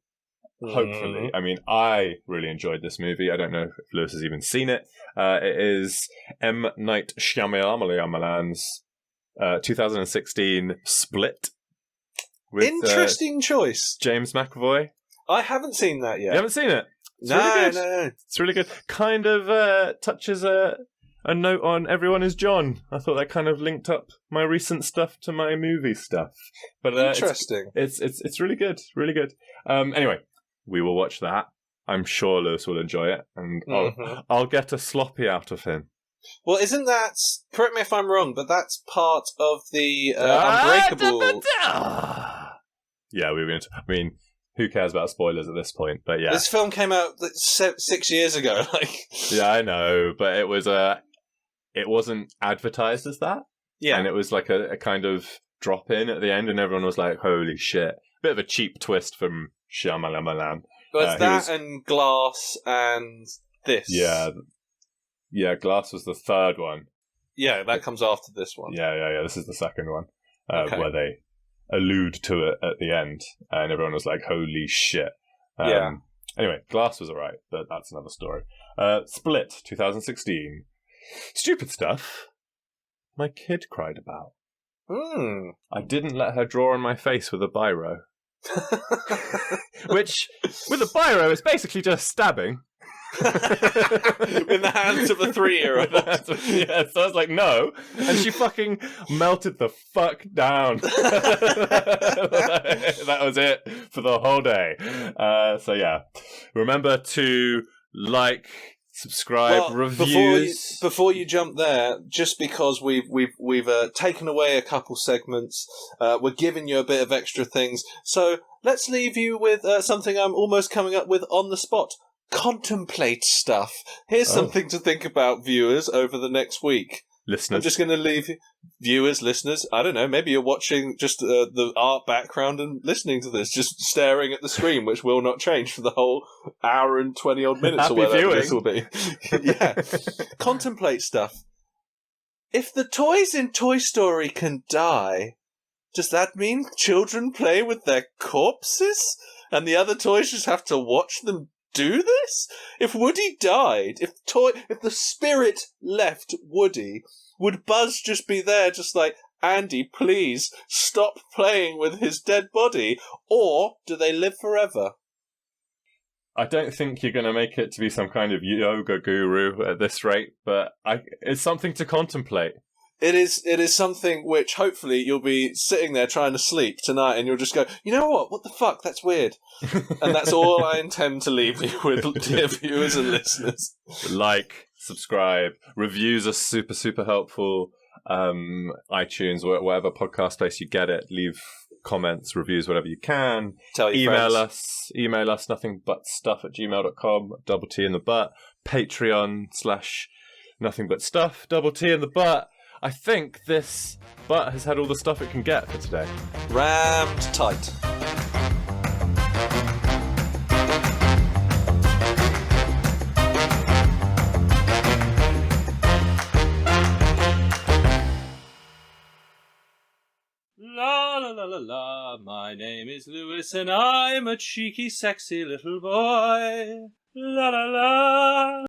Hopefully. I mean, I really enjoyed this movie. I don't know if Lewis has even seen it. It is M. Night Shyamalan's 2016 Split. With, interesting choice. James McAvoy. I haven't seen that yet. You haven't seen it? It's No. It's really good. Kind of touches a note on Everyone is John. I thought that kind of linked up my recent stuff to my movie stuff. But interesting. It's really good. Really good. Anyway, we will watch that. I'm sure Lewis will enjoy it, and I'll get a sloppy out of him. Well, isn't that... Correct me if I'm wrong, but that's part of the Unbreakable... Yeah, we were going to... I mean, who cares about spoilers at this point? But yeah. This film came out 6 years ago. Yeah, I know, but it was it wasn't advertised as that. Yeah. And it was like a kind of drop-in at the end, and everyone was like, holy shit. Bit of a cheap twist from Shyamalan. But it's that and Glass and this. Yeah, Glass was the third one. Yeah, that comes after this one. Yeah. This is the second one, where they allude to it at the end, and everyone was like, holy shit. Anyway, Glass was alright, but that's another story. Split, 2016. Stupid stuff my kid cried about. I didn't let her draw on my face with a biro. Which, with a biro, is basically just stabbing. In the hands of a 3-year-old. Yeah, so I was like, no. And she fucking melted the fuck down. That was it for the whole day. So yeah. Remember to like, subscribe, reviews. Before you jump there, just because we've taken away a couple segments, we're giving you a bit of extra things. So let's leave you with something I'm almost coming up with on the spot. Contemplate stuff. Here's something to think about, viewers, over the next week. Listeners. I'm just going to leave viewers, listeners, I don't know, maybe you're watching just the art background and listening to this, just staring at the screen, which will not change for the whole hour and 20-odd minutes Happy or whatever viewing. this will be. Yeah. Contemplate stuff. If the toys in Toy Story can die, does that mean children play with their corpses? And the other toys just have to watch them do this? If Woody died, if the spirit left Woody, would Buzz just be there just like, Andy, please stop playing with his dead body? Or do they live forever? I don't think you're going to make it to be some kind of yoga guru at this rate, but it's something to contemplate. It is something which hopefully you'll be sitting there trying to sleep tonight, and you'll just go, you know what? What the fuck? That's weird. And that's all I intend to leave you with, dear viewers and listeners. Like, subscribe, reviews are super, super helpful. iTunes, or whatever podcast place you get it, leave comments, reviews, whatever you can. Tell your Email us nothingbutstuff@gmail.com, double T in the butt. Patreon/nothingbutstuff, double T in the butt. I think this butt has had all the stuff it can get for today. Rammed tight. La la la la la, my name is Lewis and I'm a cheeky, sexy little boy. La la la.